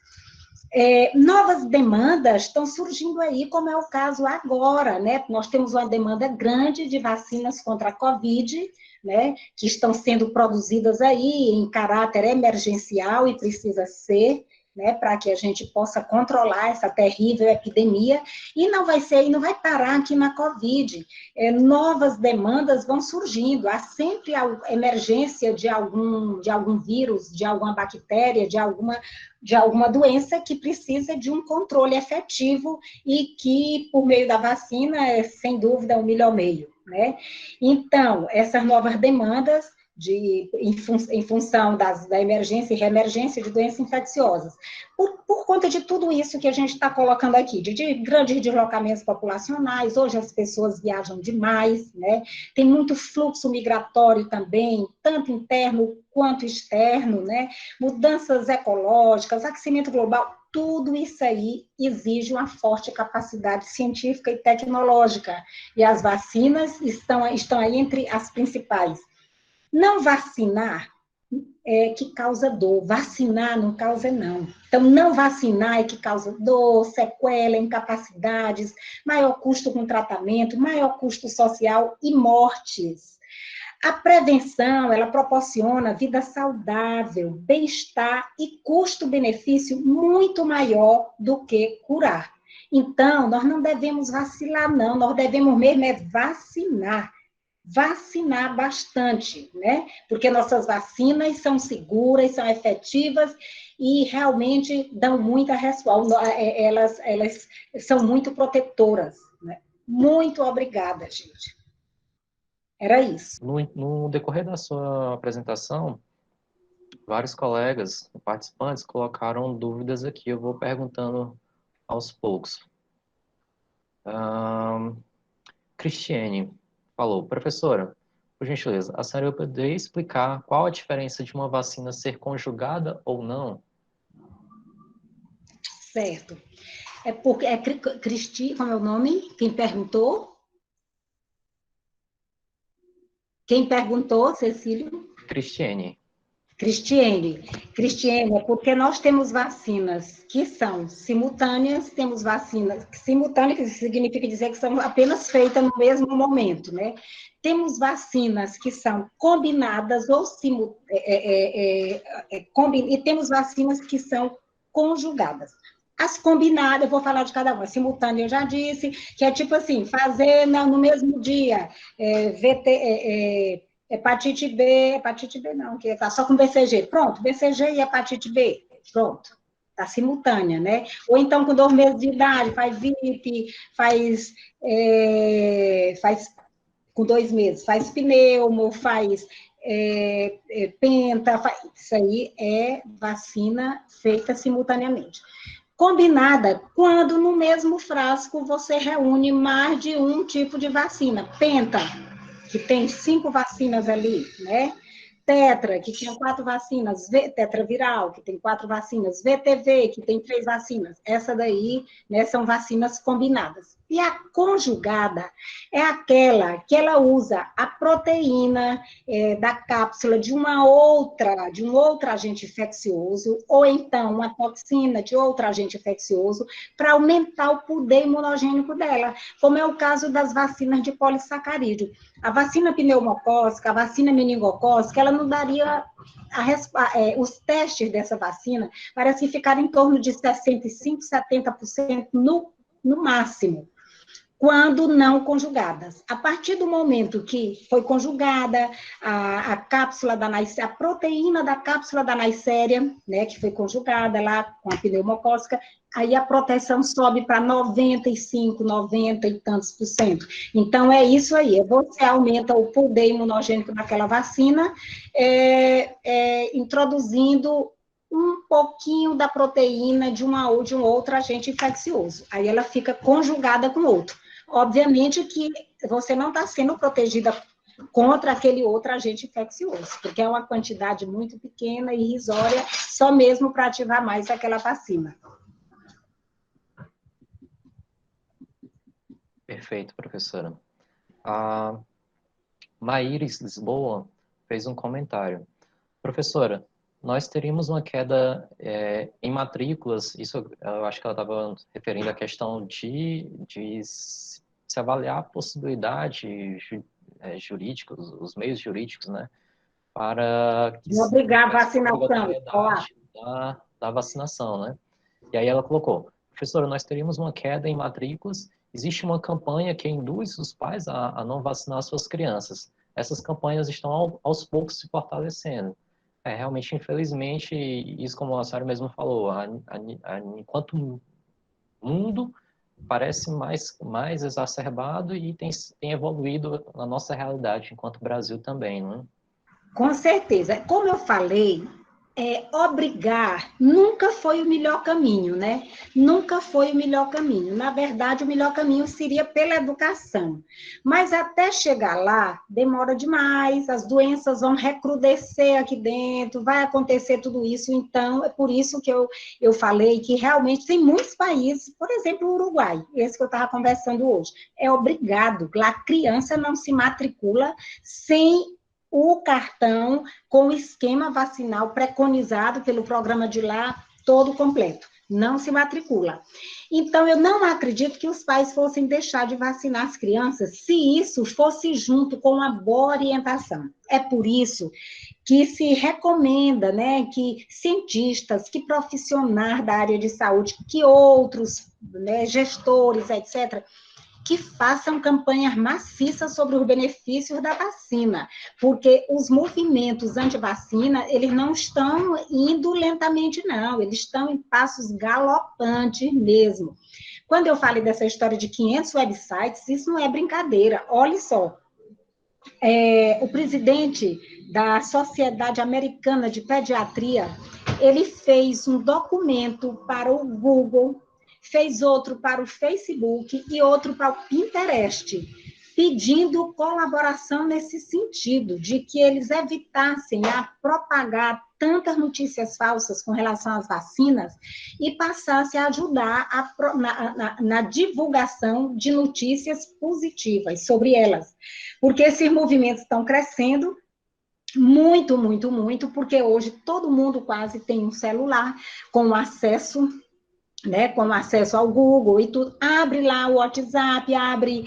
Novas demandas estão surgindo aí, como é o caso agora, né? Nós temos uma demanda grande de vacinas contra a Covid, né, que estão sendo produzidas aí em caráter emergencial e precisa ser, né, para que a gente possa controlar essa terrível epidemia, e não vai parar aqui na Covid. Novas demandas vão surgindo, há sempre a emergência de algum vírus, de alguma bactéria, de alguma doença que precisa de um controle efetivo e que, por meio da vacina, é, sem dúvida, 1,5 milhão, né? Então, essas novas demandas em função da emergência e reemergência de doenças infecciosas. Por conta de tudo isso que a gente está colocando aqui, de grandes deslocamentos populacionais, hoje as pessoas viajam demais, né? Tem muito fluxo migratório também, tanto interno quanto externo, né? Mudanças ecológicas, aquecimento global, tudo isso aí exige uma forte capacidade científica e tecnológica, e as vacinas estão aí entre as principais. Não vacinar é que causa dor, vacinar não causa não. Então, não vacinar é que causa dor, sequela, incapacidades, maior custo com tratamento, maior custo social e mortes. A prevenção, ela proporciona vida saudável, bem-estar e custo-benefício muito maior do que curar. Então, nós não devemos vacilar, não, nós devemos mesmo vacinar bastante, né? Porque nossas vacinas são seguras, são efetivas e realmente dão muita resposta, elas são muito protetoras, né? Muito obrigada, gente. Era isso. No decorrer da sua apresentação, vários colegas, participantes, colocaram dúvidas aqui. Eu vou perguntando aos poucos. Cristiane falou: professora, por gentileza, a senhora poderia explicar qual a diferença de uma vacina ser conjugada ou não? Certo. Porque como é o nome? Quem perguntou? Quem perguntou, Cecílio? Cristiane, é porque nós temos vacinas que são simultâneas, temos vacinas simultâneas, que significa dizer que são apenas feitas no mesmo momento, né? Temos vacinas que são combinadas e temos vacinas que são conjugadas. As combinadas, eu vou falar de cada uma. Simultânea, eu já disse, que é tipo assim, fazer no mesmo dia, hepatite B não, que está só com BCG. Pronto, BCG e hepatite B. Pronto. Está simultânea, né? Ou então, com 2 meses de idade, faz VIP, faz com 2 meses, faz pneumo, faz penta, isso aí é vacina feita simultaneamente. Combinada, quando no mesmo frasco você reúne mais de um tipo de vacina. Penta, que tem 5 vacinas ali, né? Tetra, que tinha 4 vacinas, tetraviral, que tem 4 vacinas, VTV, que tem 3 vacinas. Essa daí, né, são vacinas combinadas. E a conjugada é aquela que ela usa a proteína da cápsula de um outro agente infeccioso, ou então uma toxina de outro agente infeccioso, para aumentar o poder imunogênico dela, como é o caso das vacinas de polissacarídeo. A vacina pneumocócica, a vacina meningocócica, ela não daria os testes dessa vacina, parece que ficaram em torno de 65%, 70% no máximo. quando não conjugadas. A partir do momento que foi conjugada a cápsula da a proteína da cápsula da Neisseria, né, que foi conjugada lá com a pneumocócica, aí a proteção sobe para 95, 90 e tantos por cento. Então, é isso aí, você aumenta o poder imunogênico daquela vacina, introduzindo um pouquinho da proteína de um outro agente infeccioso. Aí ela fica conjugada com outro. Obviamente que você não está sendo protegida contra aquele outro agente infeccioso, porque é uma quantidade muito pequena e irrisória, só mesmo para ativar mais aquela vacina. Perfeito, professora. A Maíris Lisboa fez um comentário. Professora, nós teríamos uma queda em matrículas, isso eu acho que ela estava referindo à questão de se avaliar a possibilidade jurídica, os meios jurídicos, né, para que de obrigar a vacinação da vacinação, né? E aí ela colocou, professora, nós teríamos uma queda em matrículas, existe uma campanha que induz os pais a não vacinar suas crianças. Essas campanhas estão aos poucos se fortalecendo. Realmente, infelizmente, isso como a senhora mesmo falou, enquanto mundo parece mais exacerbado e tem evoluído na nossa realidade, enquanto Brasil também, não é? Com certeza. Como eu falei, obrigar nunca foi o melhor caminho, né? Nunca foi o melhor caminho. Na verdade, o melhor caminho seria pela educação. Mas até chegar lá, demora demais, as doenças vão recrudescer aqui dentro, vai acontecer tudo isso. Então, é por isso que eu falei que realmente tem muitos países, por exemplo, o Uruguai, esse que eu estava conversando hoje, é obrigado. Lá a criança não se matricula sem o cartão com o esquema vacinal preconizado pelo programa de lá, todo completo. Não se matricula. Então, eu não acredito que os pais fossem deixar de vacinar as crianças se isso fosse junto com uma boa orientação. É por isso que se recomenda, né, que cientistas, que profissionais da área de saúde, que outros, né, gestores, etc., que façam campanhas maciças sobre os benefícios da vacina, porque os movimentos anti-vacina, eles não estão indo lentamente, não, eles estão em passos galopantes mesmo. Quando eu falei dessa história de 500 websites, isso não é brincadeira, olha só, o presidente da Sociedade Americana de Pediatria, ele fez um documento para o Google, fez outro para o Facebook e outro para o Pinterest, pedindo colaboração nesse sentido, de que eles evitassem a propagar tantas notícias falsas com relação às vacinas e passassem a ajudar na divulgação de notícias positivas sobre elas. Porque esses movimentos estão crescendo, muito, muito, muito, porque hoje todo mundo quase tem um celular com acesso, né, com acesso ao Google e tudo, abre lá o WhatsApp, abre,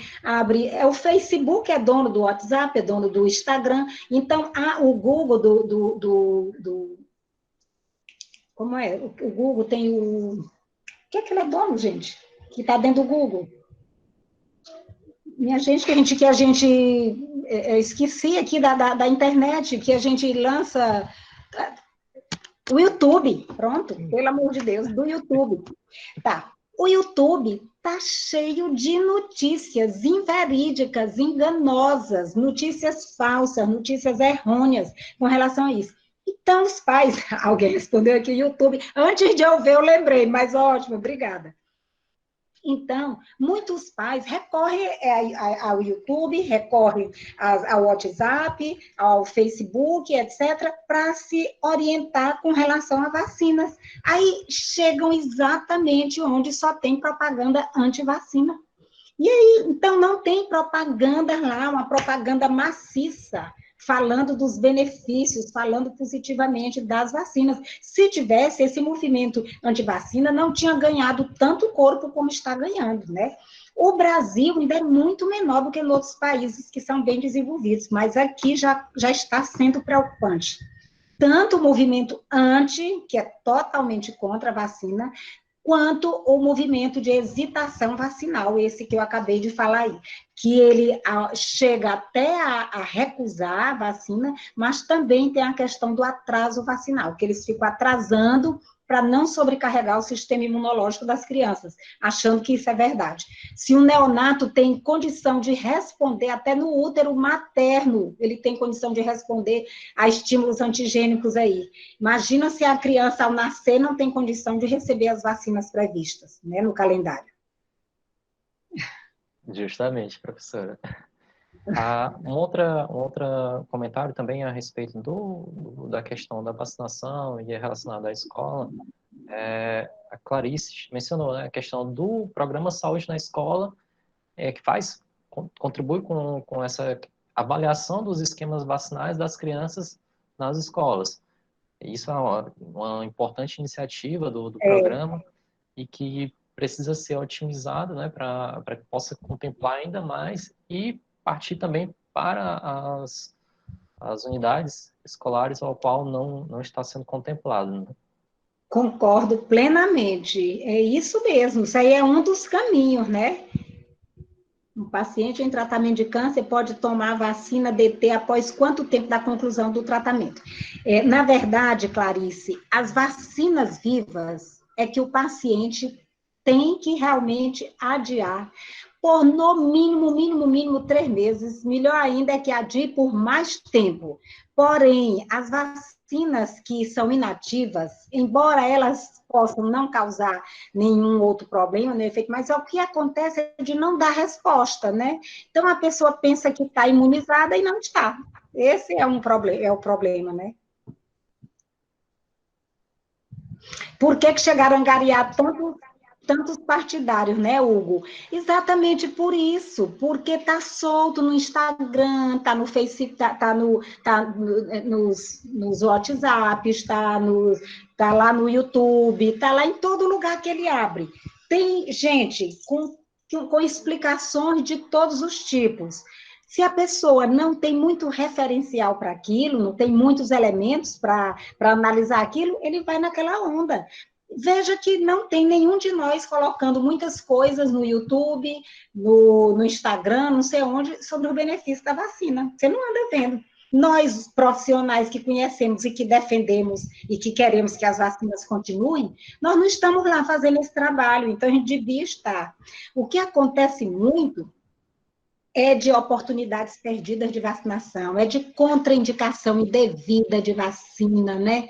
o Facebook é dono do WhatsApp, é dono do Instagram, então o Google como é? O Google tem o que é que ele é dono, gente? Que está dentro do Google. Minha gente, que a gente esqueci aqui da internet, que a gente lança o YouTube, pronto, pelo amor de Deus, do YouTube. Tá, o YouTube tá cheio de notícias inverídicas, enganosas, notícias falsas, notícias errôneas com relação a isso. Então, os pais, alguém respondeu aqui, YouTube, antes de eu ver, eu lembrei, mas ótimo, obrigada. Então, muitos pais recorrem ao YouTube, recorrem ao WhatsApp, ao Facebook, etc., para se orientar com relação a vacinas. Aí chegam exatamente onde só tem propaganda anti-vacina. E aí, então, não tem propaganda lá, uma propaganda maciça, falando dos benefícios, falando positivamente das vacinas. Se tivesse, esse movimento anti-vacina não tinha ganhado tanto corpo como está ganhando, né? O Brasil ainda é muito menor do que em outros países que são bem desenvolvidos, mas aqui já está sendo preocupante. Tanto o movimento anti, que é totalmente contra a vacina, quanto o movimento de hesitação vacinal, esse que eu acabei de falar aí, que ele chega até a recusar a vacina, mas também tem a questão do atraso vacinal, que eles ficam atrasando para não sobrecarregar o sistema imunológico das crianças, achando que isso é verdade. Se um neonato tem condição de responder, até no útero materno, ele tem condição de responder a estímulos antigênicos aí. Imagina se a criança, ao nascer, não tem condição de receber as vacinas previstas, né, no calendário. Justamente, professora. Um outro comentário também a respeito da questão da vacinação e relacionada à escola. A Clarice mencionou, né, a questão do programa Saúde na Escola, que contribui com essa avaliação dos esquemas vacinais das crianças nas escolas. Isso é uma importante iniciativa do programa e que precisa ser otimizado, né, para que possa contemplar ainda mais e partir também para as unidades escolares ao qual não está sendo contemplado. Né? Concordo plenamente. É isso mesmo, isso aí é um dos caminhos, né? Um paciente em tratamento de câncer pode tomar vacina DT após quanto tempo da conclusão do tratamento? Na verdade, Clarice, as vacinas vivas é que o paciente tem que realmente adiar por no mínimo 3 meses. Melhor ainda é que adie por mais tempo. Porém, as vacinas que são inativas, embora elas possam não causar nenhum outro problema, nenhum efeito, mas o que acontece é de não dar resposta, né? Então, a pessoa pensa que está imunizada e não está. Esse é o problema, né? Por que chegaram a angariar tantos partidários, né, Hugo? Exatamente por isso, porque está solto no Instagram, está no Facebook, está nos WhatsApp, está lá no YouTube, está lá em todo lugar que ele abre. Tem gente com explicações de todos os tipos. Se a pessoa não tem muito referencial para aquilo, não tem muitos elementos para analisar aquilo, ele vai naquela onda. Veja que não tem nenhum de nós colocando muitas coisas no YouTube, no Instagram, não sei onde, sobre o benefício da vacina. Você não anda vendo. Nós, profissionais que conhecemos e que defendemos e que queremos que as vacinas continuem, nós não estamos lá fazendo esse trabalho, então a gente devia estar. O que acontece muito é de oportunidades perdidas de vacinação, é de contraindicação indevida de vacina, né?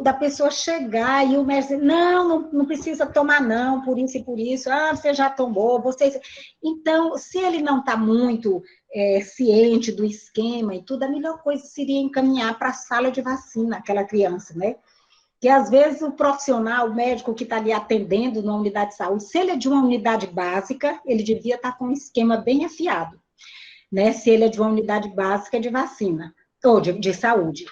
Da pessoa chegar e o médico dizer, não precisa tomar não, por isso e por isso, você já tomou, você... Então, se ele não está muito ciente do esquema e tudo, a melhor coisa seria encaminhar para a sala de vacina, aquela criança, né? Que às vezes o profissional, o médico que está ali atendendo na unidade de saúde, se ele é de uma unidade básica, ele devia estar com um esquema bem afiado, né? Se ele é de uma unidade básica de vacina, ou de saúde.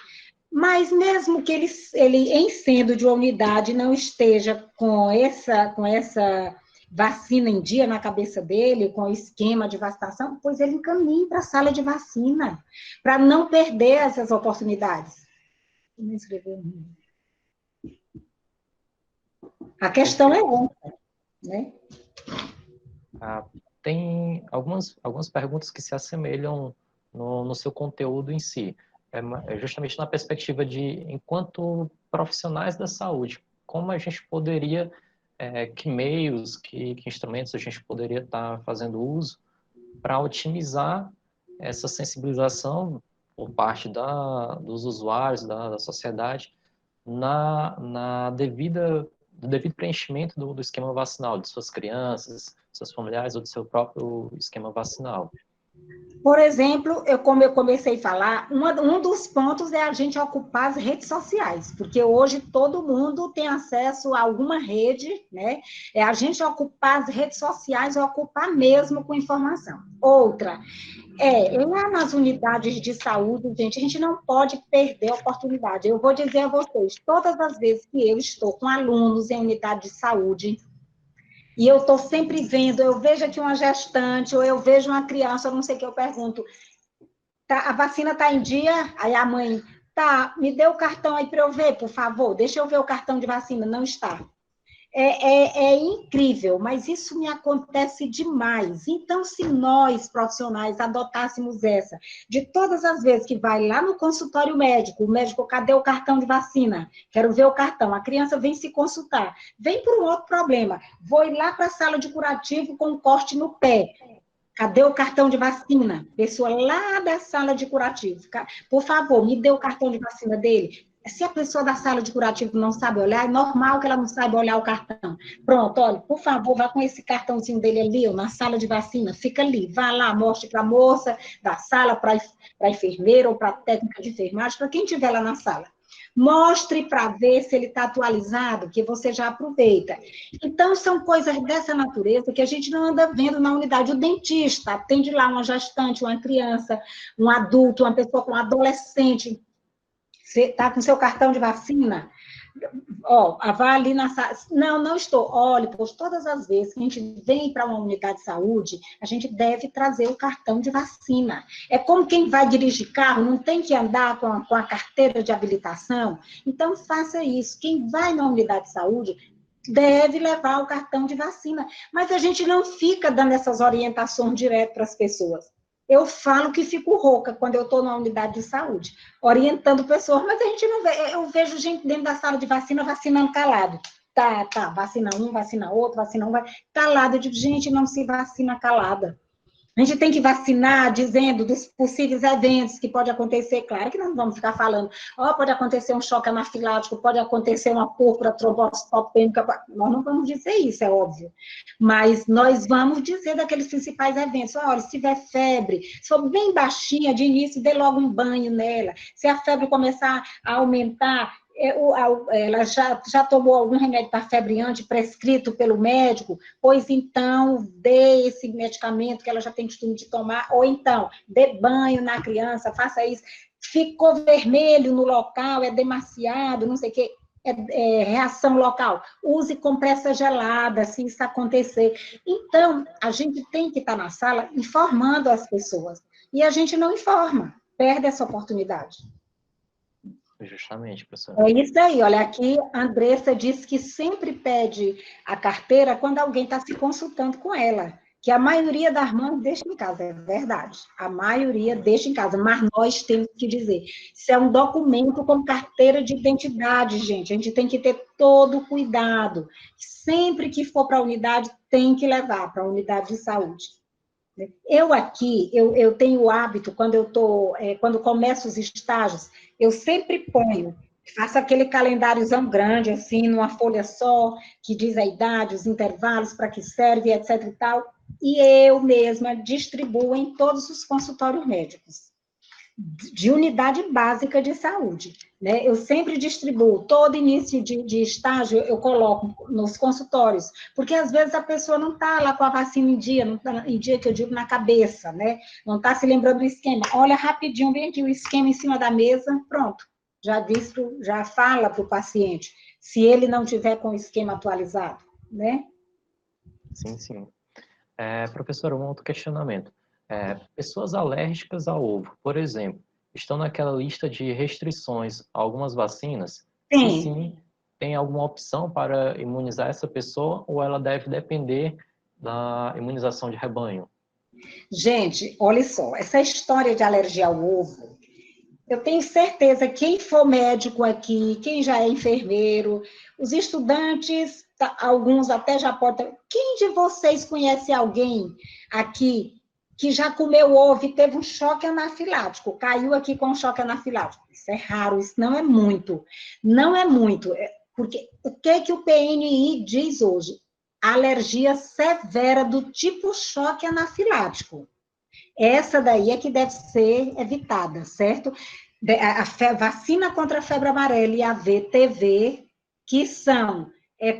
Mas mesmo que ele, em sendo de uma unidade, não esteja com essa vacina em dia na cabeça dele, com o esquema de vacinação, pois ele encaminhe para a sala de vacina, para não perder essas oportunidades. A questão é outra, né? Tem algumas perguntas que se assemelham no seu conteúdo em si. Justamente na perspectiva de, enquanto profissionais da saúde, como a gente poderia, que meios, que instrumentos a gente poderia estar fazendo uso para otimizar essa sensibilização por parte dos usuários, da sociedade, do devido preenchimento do esquema vacinal de suas crianças, seus familiares ou do seu próprio esquema vacinal. Por exemplo, como eu comecei a falar, um dos pontos é a gente ocupar as redes sociais, porque hoje todo mundo tem acesso a alguma rede, né? É a gente ocupar as redes sociais, ocupar mesmo com informação. Outra, lá nas unidades de saúde, gente, a gente não pode perder a oportunidade. Eu vou dizer a vocês, todas as vezes que eu estou com alunos em unidade de saúde, e eu estou sempre vendo, eu vejo aqui uma gestante, ou eu vejo uma criança, eu não sei o que, eu pergunto, a vacina está em dia? Aí a mãe, Tá, me dê o cartão aí para eu ver, por favor. Deixa eu ver o cartão de vacina. Não está. É incrível, mas isso me acontece demais. Então, se nós, profissionais, adotássemos essa, de todas as vezes que vai lá no consultório médico, o médico, cadê o cartão de vacina? Quero ver o cartão. A criança vem se consultar. Vem por um outro problema. Vou ir lá para a sala de curativo com um corte no pé. Cadê o cartão de vacina? Pessoa lá da sala de curativo. Por favor, me dê o cartão de vacina dele. Se a pessoa da sala de curativo não sabe olhar, é normal que ela não saiba olhar o cartão. Pronto, olha, por favor, vá com esse cartãozinho dele ali, ó, na sala de vacina, fica ali, vá lá, mostre para a moça da sala, para a enfermeira ou para a técnica de enfermagem, para quem estiver lá na sala. Mostre para ver se ele está atualizado, que você já aproveita. Então, são coisas dessa natureza que a gente não anda vendo na unidade. O dentista atende lá uma gestante, uma criança, um adulto, uma pessoa com um adolescente. Você está com seu cartão de vacina? Ó, vá ali na sala. Não, não estou. Olha, pois todas as vezes que a gente vem para uma unidade de saúde, a gente deve trazer o cartão de vacina. É como quem vai dirigir carro, não tem que andar com a carteira de habilitação. Então, faça isso. Quem vai na unidade de saúde deve levar o cartão de vacina. Mas a gente não fica dando essas orientações direto para as pessoas. Eu falo que fico rouca quando eu estou na unidade de saúde, orientando pessoas, mas a gente não vê. Eu vejo gente dentro da sala de vacina vacinando calado. Tá, vacina um, vacina outro, vacina um, calado. Eu digo, gente, não se vacina calada. A gente tem que vacinar dizendo dos possíveis eventos que pode acontecer. Claro que não vamos ficar falando, pode acontecer um choque anafilático, pode acontecer uma púrpura trombocitopênica. Nós não vamos dizer isso, é óbvio. Mas nós vamos dizer daqueles principais eventos. Olha, se tiver febre, se for bem baixinha de início, dê logo um banho nela. Se a febre começar a aumentar, ela já tomou algum remédio para febre prescrito pelo médico, pois então dê esse medicamento que ela já tem costume de tomar, ou então dê banho na criança, faça isso. Ficou vermelho no local, é demasiado, não sei o quê, reação local. Use compressa gelada, se isso acontecer. Então, a gente tem que estar na sala informando as pessoas, e a gente não informa, perde essa oportunidade. Justamente, professor. É isso aí, olha, aqui a Andressa disse que sempre pede a carteira quando alguém está se consultando com ela, que a maioria das mães deixa em casa, é verdade, a maioria deixa em casa, mas nós temos que dizer, isso é um documento com carteira de identidade, gente, a gente tem que ter todo o cuidado, sempre que for para a unidade, tem que levar para a unidade de saúde. Eu aqui, eu tenho o hábito, quando começo os estágios, eu sempre faço aquele calendáriozão grande, assim, numa folha só, que diz a idade, os intervalos, para que serve, etc e tal, e eu mesma distribuo em todos os consultórios médicos, de unidade básica de saúde, né? Eu sempre distribuo, todo início de estágio eu coloco nos consultórios, porque às vezes a pessoa não está lá com a vacina em dia, não está em dia que eu digo na cabeça, né? Não está se lembrando do esquema. Olha rapidinho, vem aqui o esquema em cima da mesa, pronto. Já fala para o paciente, se ele não tiver com o esquema atualizado, né? Sim, sim. Professora, um outro questionamento. Pessoas alérgicas ao ovo, por exemplo, estão naquela lista de restrições a algumas vacinas? Sim. Se sim, tem alguma opção para imunizar essa pessoa ou ela deve depender da imunização de rebanho? Gente, olha só, essa história de alergia ao ovo, eu tenho certeza, quem for médico aqui, quem já é enfermeiro, os estudantes, alguns até já podem... Quem de vocês conhece alguém aqui que já comeu ovo e teve um choque anafilático, caiu aqui com um choque anafilático? Isso é raro, isso não é muito. Não é muito, porque o que o PNI diz hoje? Alergia severa do tipo choque anafilático. Essa daí é que deve ser evitada, certo? A vacina contra a febre amarela e a VTV, que são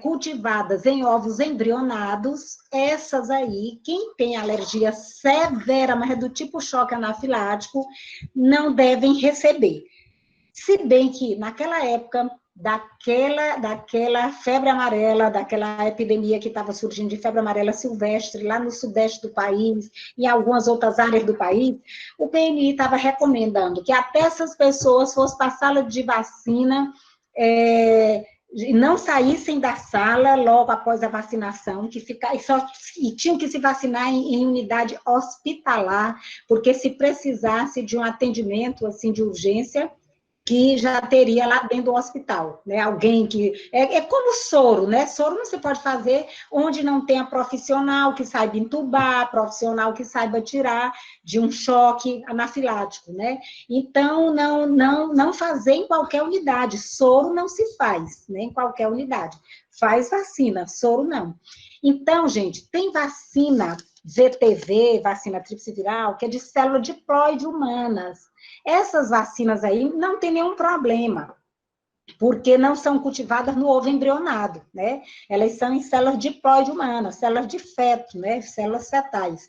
cultivadas em ovos embrionados, essas aí, quem tem alergia severa, mas é do tipo choque anafilático, não devem receber. Se bem que, naquela época, daquela febre amarela, daquela epidemia que estava surgindo de febre amarela silvestre lá no sudeste do país e em algumas outras áreas do país, o PNI estava recomendando que até essas pessoas fossem para a sala de vacina, não saíssem da sala logo após a vacinação, e tinham que se vacinar em unidade hospitalar, porque se precisasse de um atendimento assim de urgência, que já teria lá dentro do hospital, né? Alguém que... É como soro, né? Soro não se pode fazer onde não tenha profissional que saiba entubar, profissional que saiba tirar de um choque anafilático, né? Então, não fazer em qualquer unidade. Soro não se faz, né? Em qualquer unidade. Faz vacina, soro não. Então, gente, tem vacina VTV, vacina tríplice viral, que é de célula diploide humanas. Essas vacinas aí não tem nenhum problema, porque não são cultivadas no ovo embrionado, né? Elas são em células diploide humanas, células de feto, né? Células fetais.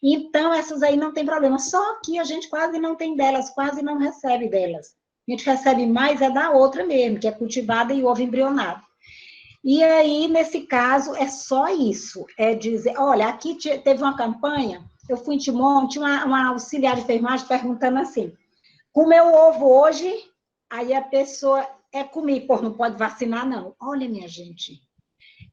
Então, essas aí não tem problema. Só que a gente quase não tem delas, quase não recebe delas. A gente recebe mais da outra mesmo, que é cultivada em ovo embrionado. E aí, nesse caso, é só isso. É dizer, olha, aqui teve uma campanha, eu fui em Timon, tinha uma auxiliar de enfermagem perguntando assim, comeu ovo hoje, aí a pessoa, comi, pô, não pode vacinar, não. Olha, minha gente,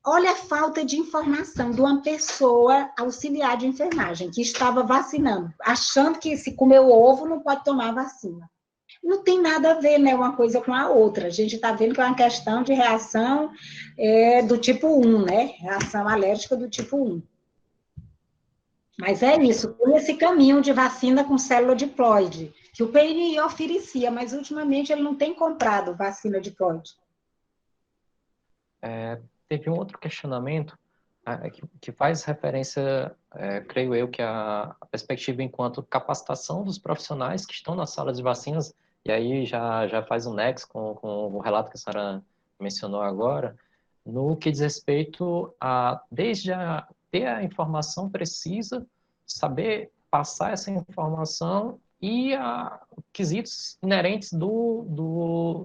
olha a falta de informação de uma pessoa auxiliar de enfermagem que estava vacinando, achando que se comeu ovo não pode tomar vacina. Não tem nada a ver, né, uma coisa com a outra. A gente está vendo que é uma questão de reação do tipo 1, né? Reação alérgica do tipo 1. Mas é isso, tem esse caminho de vacina com célula diploide, que o PNI oferecia, mas ultimamente ele não tem comprado vacina diploide. Teve um outro questionamento que faz referência, creio eu, que a perspectiva enquanto capacitação dos profissionais que estão nas salas de vacinas, e aí já faz um nexo com o relato que a senhora mencionou agora, no que diz respeito a, ter a informação precisa, saber passar essa informação e a quesitos inerentes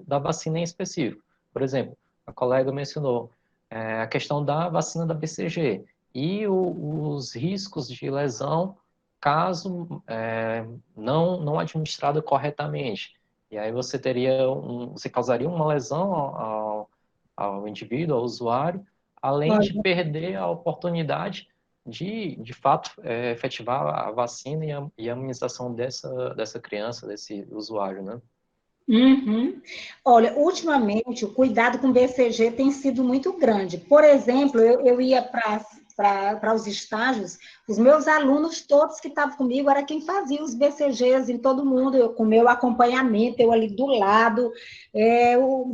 da vacina em específico. Por exemplo, a colega mencionou a questão da vacina da BCG e os riscos de lesão caso não administrada corretamente. E aí você você causaria uma lesão ao indivíduo, ao usuário, além de perder a oportunidade de fato, efetivar a vacina e a imunização dessa criança, desse usuário, né? Uhum. Olha, ultimamente o cuidado com BCG tem sido muito grande. Por exemplo, eu ia para os estágios, os meus alunos todos que estavam comigo era quem fazia os BCGs em todo mundo, eu com meu acompanhamento, eu ali do lado,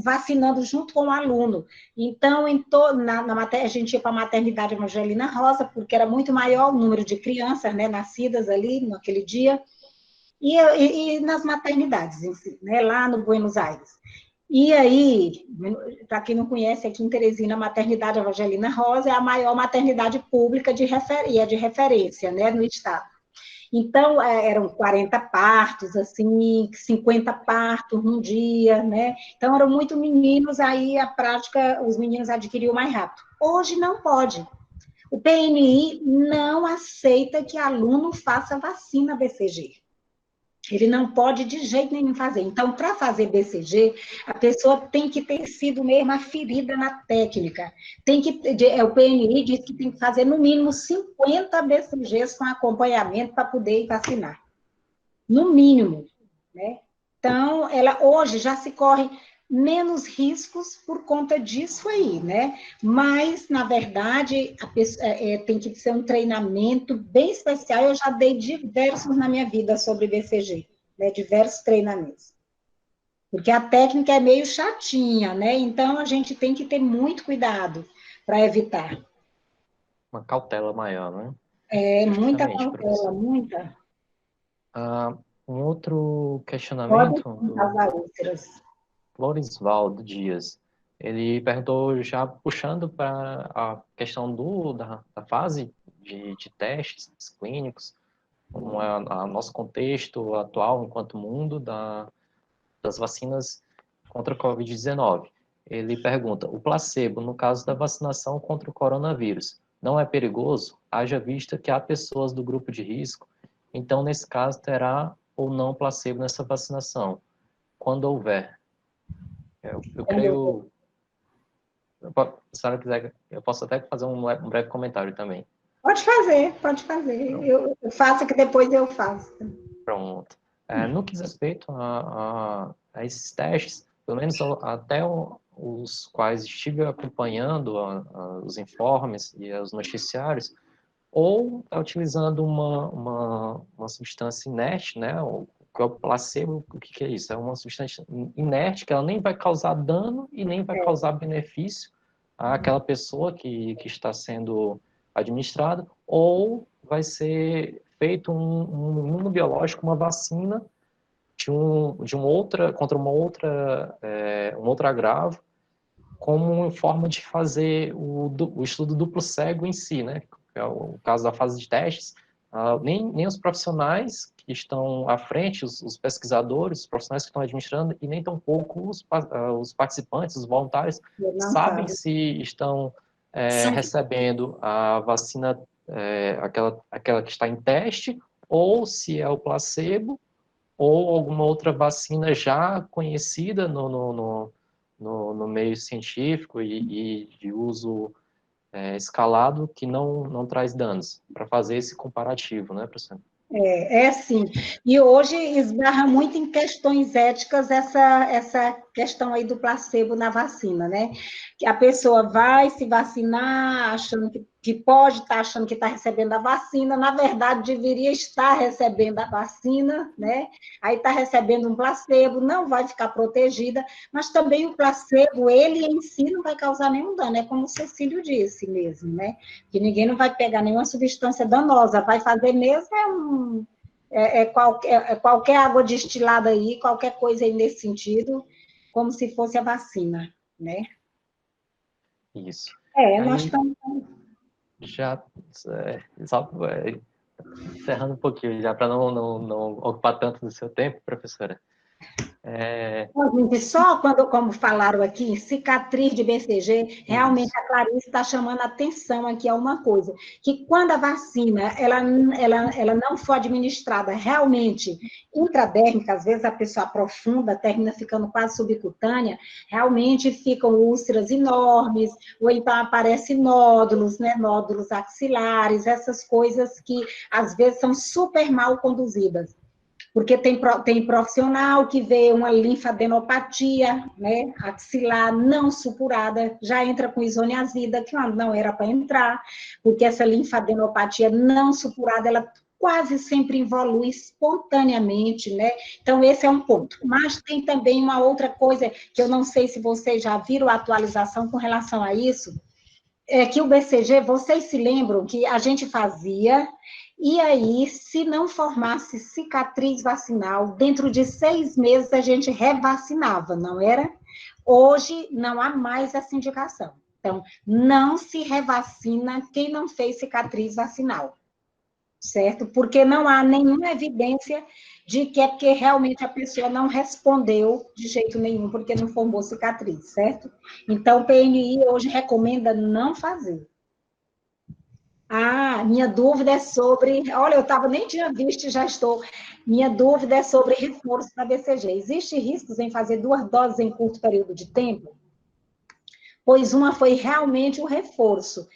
vacinando junto com o aluno. Então, a gente ia para a maternidade Evangelina Rosa, porque era muito maior o número de crianças, né, nascidas ali naquele dia, e nas maternidades, enfim, né, lá no Buenos Aires. E aí, para quem não conhece, aqui em Teresina, a maternidade Evangelina Rosa é a maior maternidade pública de referência, né, no estado. Então, eram 40 partos, assim, 50 partos num dia, né? Então, eram muito meninos, aí a prática, os meninos adquiriam mais rápido. Hoje não pode. O PNI não aceita que aluno faça vacina BCG. Ele não pode de jeito nenhum fazer. Então, para fazer BCG, a pessoa tem que ter sido mesmo aferida na técnica. O PNI diz que tem que fazer no mínimo 50 BCGs com acompanhamento para poder ir vacinar. No mínimo, né? Então, ela hoje já se corre menos riscos por conta disso aí, né? Mas, na verdade, tem que ser um treinamento bem especial. Eu já dei diversos na minha vida sobre BCG, né? Diversos treinamentos. Porque a técnica é meio chatinha, né? Então, a gente tem que ter muito cuidado para evitar. Uma cautela maior, né? Muita Justamente, cautela, professor. muita. Um outro Pode questionamento causar do úlceras. Florisvaldo Dias. Ele perguntou, já puxando para a questão da fase de testes clínicos, como é o nosso contexto atual enquanto mundo das vacinas contra a Covid-19. Ele pergunta, o placebo, no caso da vacinação contra o coronavírus, não é perigoso? Haja vista que há pessoas do grupo de risco, então, nesse caso, terá ou não placebo nessa vacinação? Quando houver. Eu creio... Se a senhora quiser, eu posso até fazer um breve comentário também. Pode fazer, pode fazer. Eu faço que depois eu faço. Pronto. No que diz respeito a esses testes, pelo menos até os quais estive acompanhando os informes e os noticiários, ou está utilizando uma substância inerte, né? O que é o placebo, o que é isso? É uma substância inerte que ela nem vai causar dano e nem vai causar benefício àquela pessoa que está sendo administrada, ou vai ser feito um imunobiológico, uma vacina contra um outro agravo, como forma de fazer o estudo duplo cego em si, né? Que é o caso da fase de testes. Nem os profissionais que estão à frente, os pesquisadores, os profissionais que estão administrando, e nem tampouco os participantes, os voluntários, sabem se estão recebendo a vacina, aquela que está em teste, ou se é o placebo, ou alguma outra vacina já conhecida no meio científico e de uso escalado que não traz danos, para fazer esse comparativo, né, professor? É sim. E hoje esbarra muito em questões éticas essa questão aí do placebo na vacina, né? Que a pessoa vai se vacinar achando que pode estar achando que está recebendo a vacina, na verdade deveria estar recebendo a vacina, né? Aí está recebendo um placebo, não vai ficar protegida, mas também o placebo, ele em si não vai causar nenhum dano, é como o Cecílio disse mesmo, né? Que ninguém não vai pegar nenhuma substância danosa, vai fazer mesmo qualquer água destilada aí, qualquer coisa aí nesse sentido, como se fosse a vacina, né? Isso. Nós Aí, estamos... já, só encerrando um pouquinho, já para não ocupar tanto do seu tempo, professora. Gente, só quando, como falaram aqui, cicatriz de BCG, realmente Isso. a Clarice está chamando a atenção aqui a uma coisa, que quando a vacina ela não for administrada realmente intradérmica, às vezes a pessoa aprofunda, termina ficando quase subcutânea, realmente ficam úlceras enormes, ou então aparecem nódulos, né, nódulos axilares, essas coisas que às vezes são super mal conduzidas. Porque tem profissional que vê uma linfadenopatia, né, axilar não supurada, já entra com isoniazida, que não era para entrar, porque essa linfadenopatia não supurada, ela quase sempre evolui espontaneamente, né? Então, esse é um ponto. Mas tem também uma outra coisa, que eu não sei se vocês já viram a atualização com relação a isso, é que o BCG, vocês se lembram que a gente fazia, e aí, se não formasse cicatriz vacinal, dentro de 6 meses a gente revacinava, não era? Hoje não há mais essa indicação. Então, não se revacina quem não fez cicatriz vacinal, certo? Porque não há nenhuma evidência de que é porque realmente a pessoa não respondeu de jeito nenhum, porque não formou cicatriz, certo? Então, o PNI hoje recomenda não fazer. Minha dúvida é sobre... Olha, nem tinha visto e já estou... Minha dúvida é sobre reforço na BCG. Existem riscos em fazer 2 doses em curto período de tempo? Pois uma foi realmente um reforço,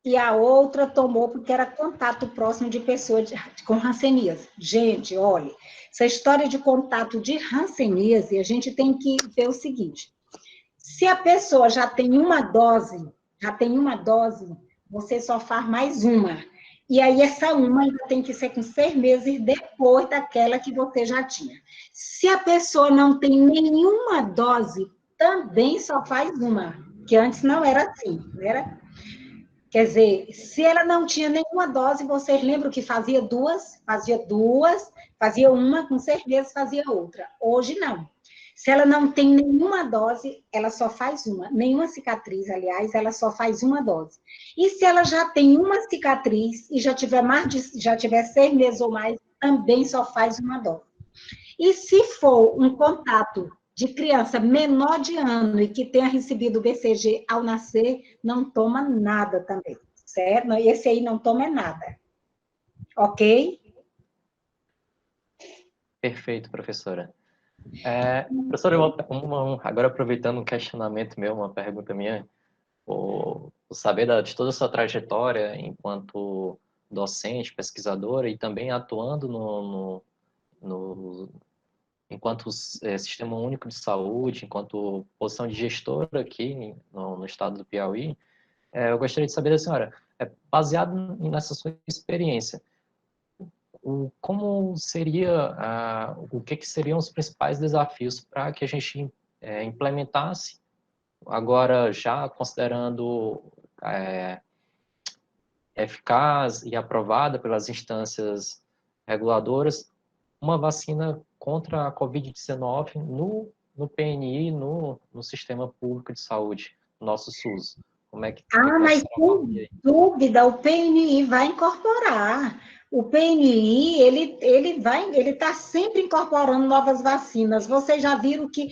e a outra tomou porque era contato próximo de pessoas com hanseníase. Gente, olha, essa história de contato de hanseníase, a gente tem que ver o seguinte, se a pessoa já tem uma dose, você só faz mais uma. E aí essa uma ainda tem que ser com 6 meses depois daquela que você já tinha. Se a pessoa não tem nenhuma dose, também só faz uma, que antes não era assim, não era? Quer dizer, se ela não tinha nenhuma dose, vocês lembram que fazia duas, fazia uma, com 6 meses fazia outra. Hoje não. Se ela não tem nenhuma dose, ela só faz uma. Nenhuma cicatriz, aliás, ela só faz uma dose. E se ela já tem uma cicatriz e já tiver 6 meses ou mais, também só faz uma dose. E se for um contato de criança menor de ano e que tenha recebido o BCG ao nascer, não toma nada também, certo? Esse aí não toma nada, ok? Perfeito, professora. Professora, agora aproveitando um questionamento meu, uma pergunta minha, o saber de toda a sua trajetória enquanto docente, pesquisadora e também atuando enquanto Sistema Único de Saúde, enquanto posição de gestora aqui no estado do Piauí, eu gostaria de saber da senhora, baseado nessa sua experiência, como seria, o que seriam os principais desafios para que a gente implementasse, agora já considerando eficaz e aprovada pelas instâncias reguladoras, uma vacina contra a Covid-19 no PNI, no Sistema Público de Saúde, nosso SUS. Como é que Mas sem dúvida, o PNI vai incorporar. O PNI, ele está sempre incorporando novas vacinas. Vocês já viram que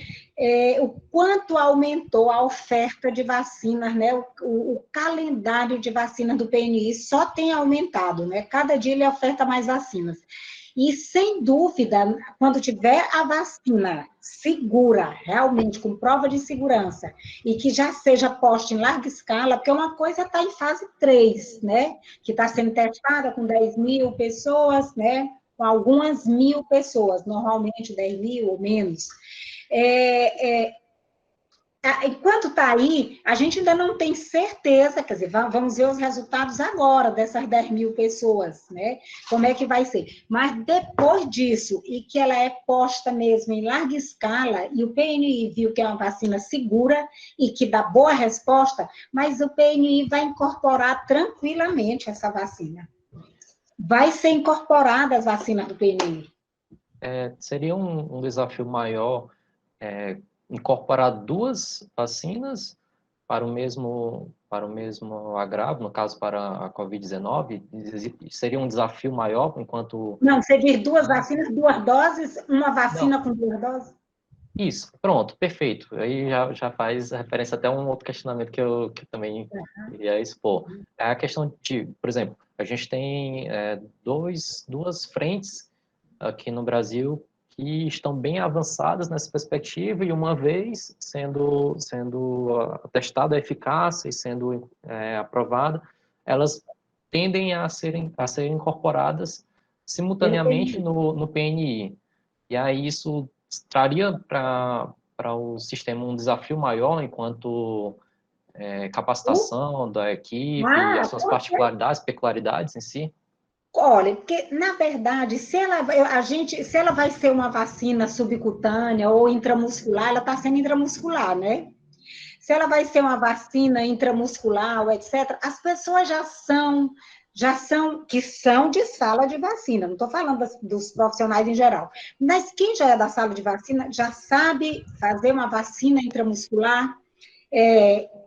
o quanto aumentou a oferta de vacinas, né? O calendário de vacinas do PNI só tem aumentado, né? Cada dia ele oferta mais vacinas. E, sem dúvida, quando tiver a vacina segura, realmente, com prova de segurança, e que já seja posta em larga escala, porque uma coisa está em fase 3, né? Que está sendo testada com 10 mil pessoas, né? Com algumas mil pessoas, normalmente 10 mil ou menos. Enquanto está aí, a gente ainda não tem certeza, quer dizer, vamos ver os resultados agora dessas 10 mil pessoas, né? Como é que vai ser. Mas depois disso, e que ela é posta mesmo em larga escala, e o PNI viu que é uma vacina segura e que dá boa resposta, mas o PNI vai incorporar tranquilamente essa vacina. Vai ser incorporada as vacinas do PNI. Seria um desafio maior incorporar duas vacinas para o mesmo agravo, no caso para a Covid-19? Seria um desafio maior enquanto... Não, você diz duas vacinas, 2 doses, uma vacina Não. com 2 doses? Isso, pronto, perfeito. Aí já faz referência até a um outro questionamento que eu também queria expor. É a questão de, por exemplo, a gente tem duas frentes aqui no Brasil que estão bem avançadas nessa perspectiva e uma vez sendo testada a eficácia e sendo aprovada, elas tendem a serem incorporadas simultaneamente no PNI. E aí isso traria para o sistema um desafio maior enquanto capacitação da equipe e as suas particularidades, peculiaridades em si? Olha, porque, na verdade, se ela vai ser uma vacina subcutânea ou intramuscular, ela está sendo intramuscular, né? Se ela vai ser uma vacina intramuscular, etc., as pessoas que são de sala de vacina, não estou falando dos profissionais em geral, mas quem já é da sala de vacina já sabe fazer uma vacina intramuscular,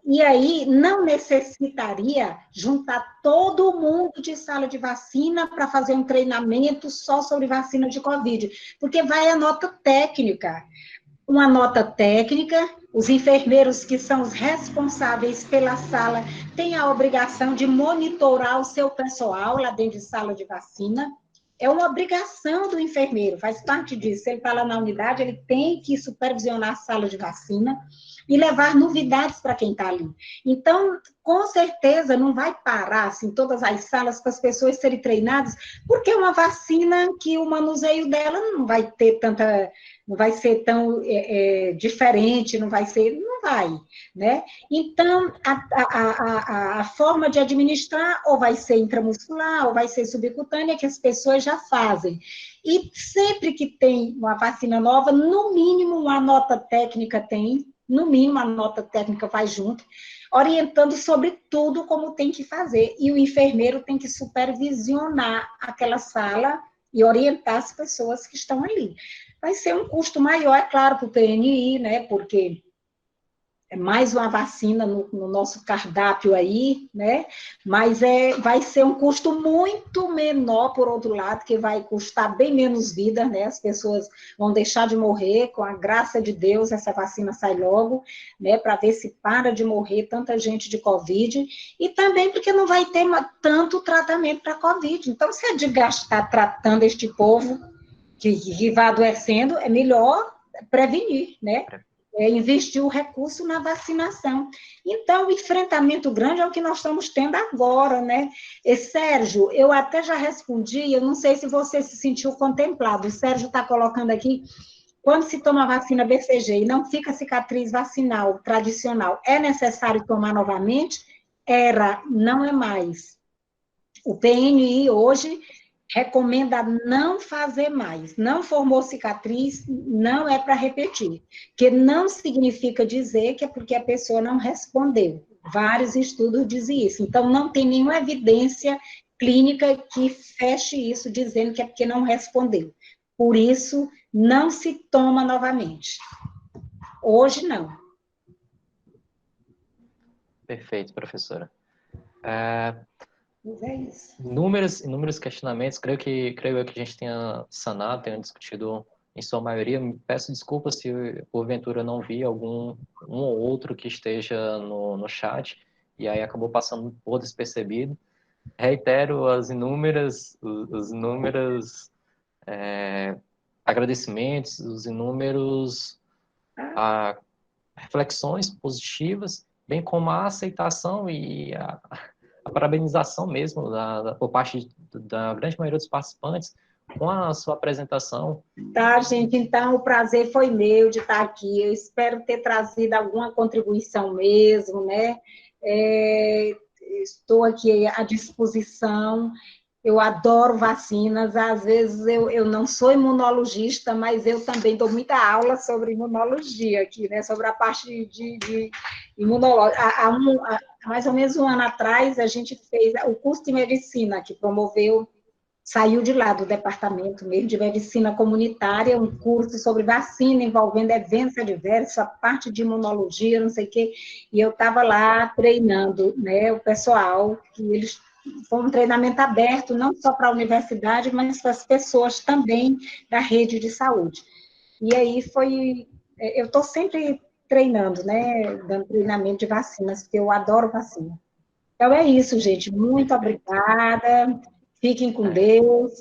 e aí não necessitaria juntar todo mundo de sala de vacina para fazer um treinamento só sobre vacina de Covid, porque vai a nota técnica. Uma nota técnica, os enfermeiros que são os responsáveis pela sala têm a obrigação de monitorar o seu pessoal lá dentro de sala de vacina. É uma obrigação do enfermeiro, faz parte disso. Ele está lá na unidade, ele tem que supervisionar a sala de vacina e levar novidades para quem está ali. Então, com certeza, não vai parar assim, todas as salas para as pessoas serem treinadas, porque é uma vacina que o manuseio dela não vai ter não vai ser tão diferente, não vai, né? Então, a forma de administrar ou vai ser intramuscular ou vai ser subcutânea, que as pessoas já fazem. E sempre que tem uma vacina nova, no mínimo uma nota técnica tem, no mínimo a nota técnica vai junto, orientando sobre tudo como tem que fazer. E o enfermeiro tem que supervisionar aquela sala e orientar as pessoas que estão ali. Vai ser um custo maior, é claro, para o PNI, né? Porque mais uma vacina no nosso cardápio aí, né? Mas vai ser um custo muito menor, por outro lado, que vai custar bem menos vida, né? As pessoas vão deixar de morrer, com a graça de Deus, essa vacina sai logo, né? Para ver se para de morrer tanta gente de Covid, e também porque não vai ter tanto tratamento para Covid. Então, se é de gastar tratando este povo que vai adoecendo, é melhor prevenir, né? Investir o recurso na vacinação. Então, o enfrentamento grande é o que nós estamos tendo agora, né? E, Sérgio, eu até já respondi, eu não sei se você se sentiu contemplado, o Sérgio está colocando aqui, quando se toma a vacina BCG e não fica cicatriz vacinal tradicional, é necessário tomar novamente? Não é mais. O PNI hoje recomenda não fazer mais. Não formou cicatriz, não é para repetir. Que não significa dizer que é porque a pessoa não respondeu. Vários estudos dizem isso. Então, não tem nenhuma evidência clínica que feche isso, dizendo que é porque não respondeu. Por isso, não se toma novamente. Hoje, não. Perfeito, professora. Mas é isso. Inúmeros questionamentos, creio eu que a gente tenha sanado, tenha discutido em sua maioria. Me peço desculpas se porventura não vi um ou outro que esteja no chat e aí acabou passando por despercebido. Reitero os inúmeros agradecimentos, os inúmeros reflexões positivas, bem como a aceitação e a parabenização mesmo por parte da grande maioria dos participantes com a sua apresentação. Tá, gente, então o prazer foi meu de estar aqui, eu espero ter trazido alguma contribuição mesmo, né? Estou aqui à disposição, eu adoro vacinas, às vezes eu não sou imunologista, mas eu também dou muita aula sobre imunologia aqui, né? Sobre a parte de imunológica. Há mais ou menos um ano atrás, a gente fez o curso de medicina, que promoveu, saiu de lá do departamento mesmo de medicina comunitária, um curso sobre vacina envolvendo eventos adversos, a parte de imunologia, não sei o quê, e eu estava lá treinando, né, o pessoal, que eles foi um treinamento aberto, não só para a universidade, mas para as pessoas também da rede de saúde. E aí eu estou sempre treinando, né, dando treinamento de vacinas, porque eu adoro vacina. Então é isso, gente, muito obrigada, fiquem com Deus,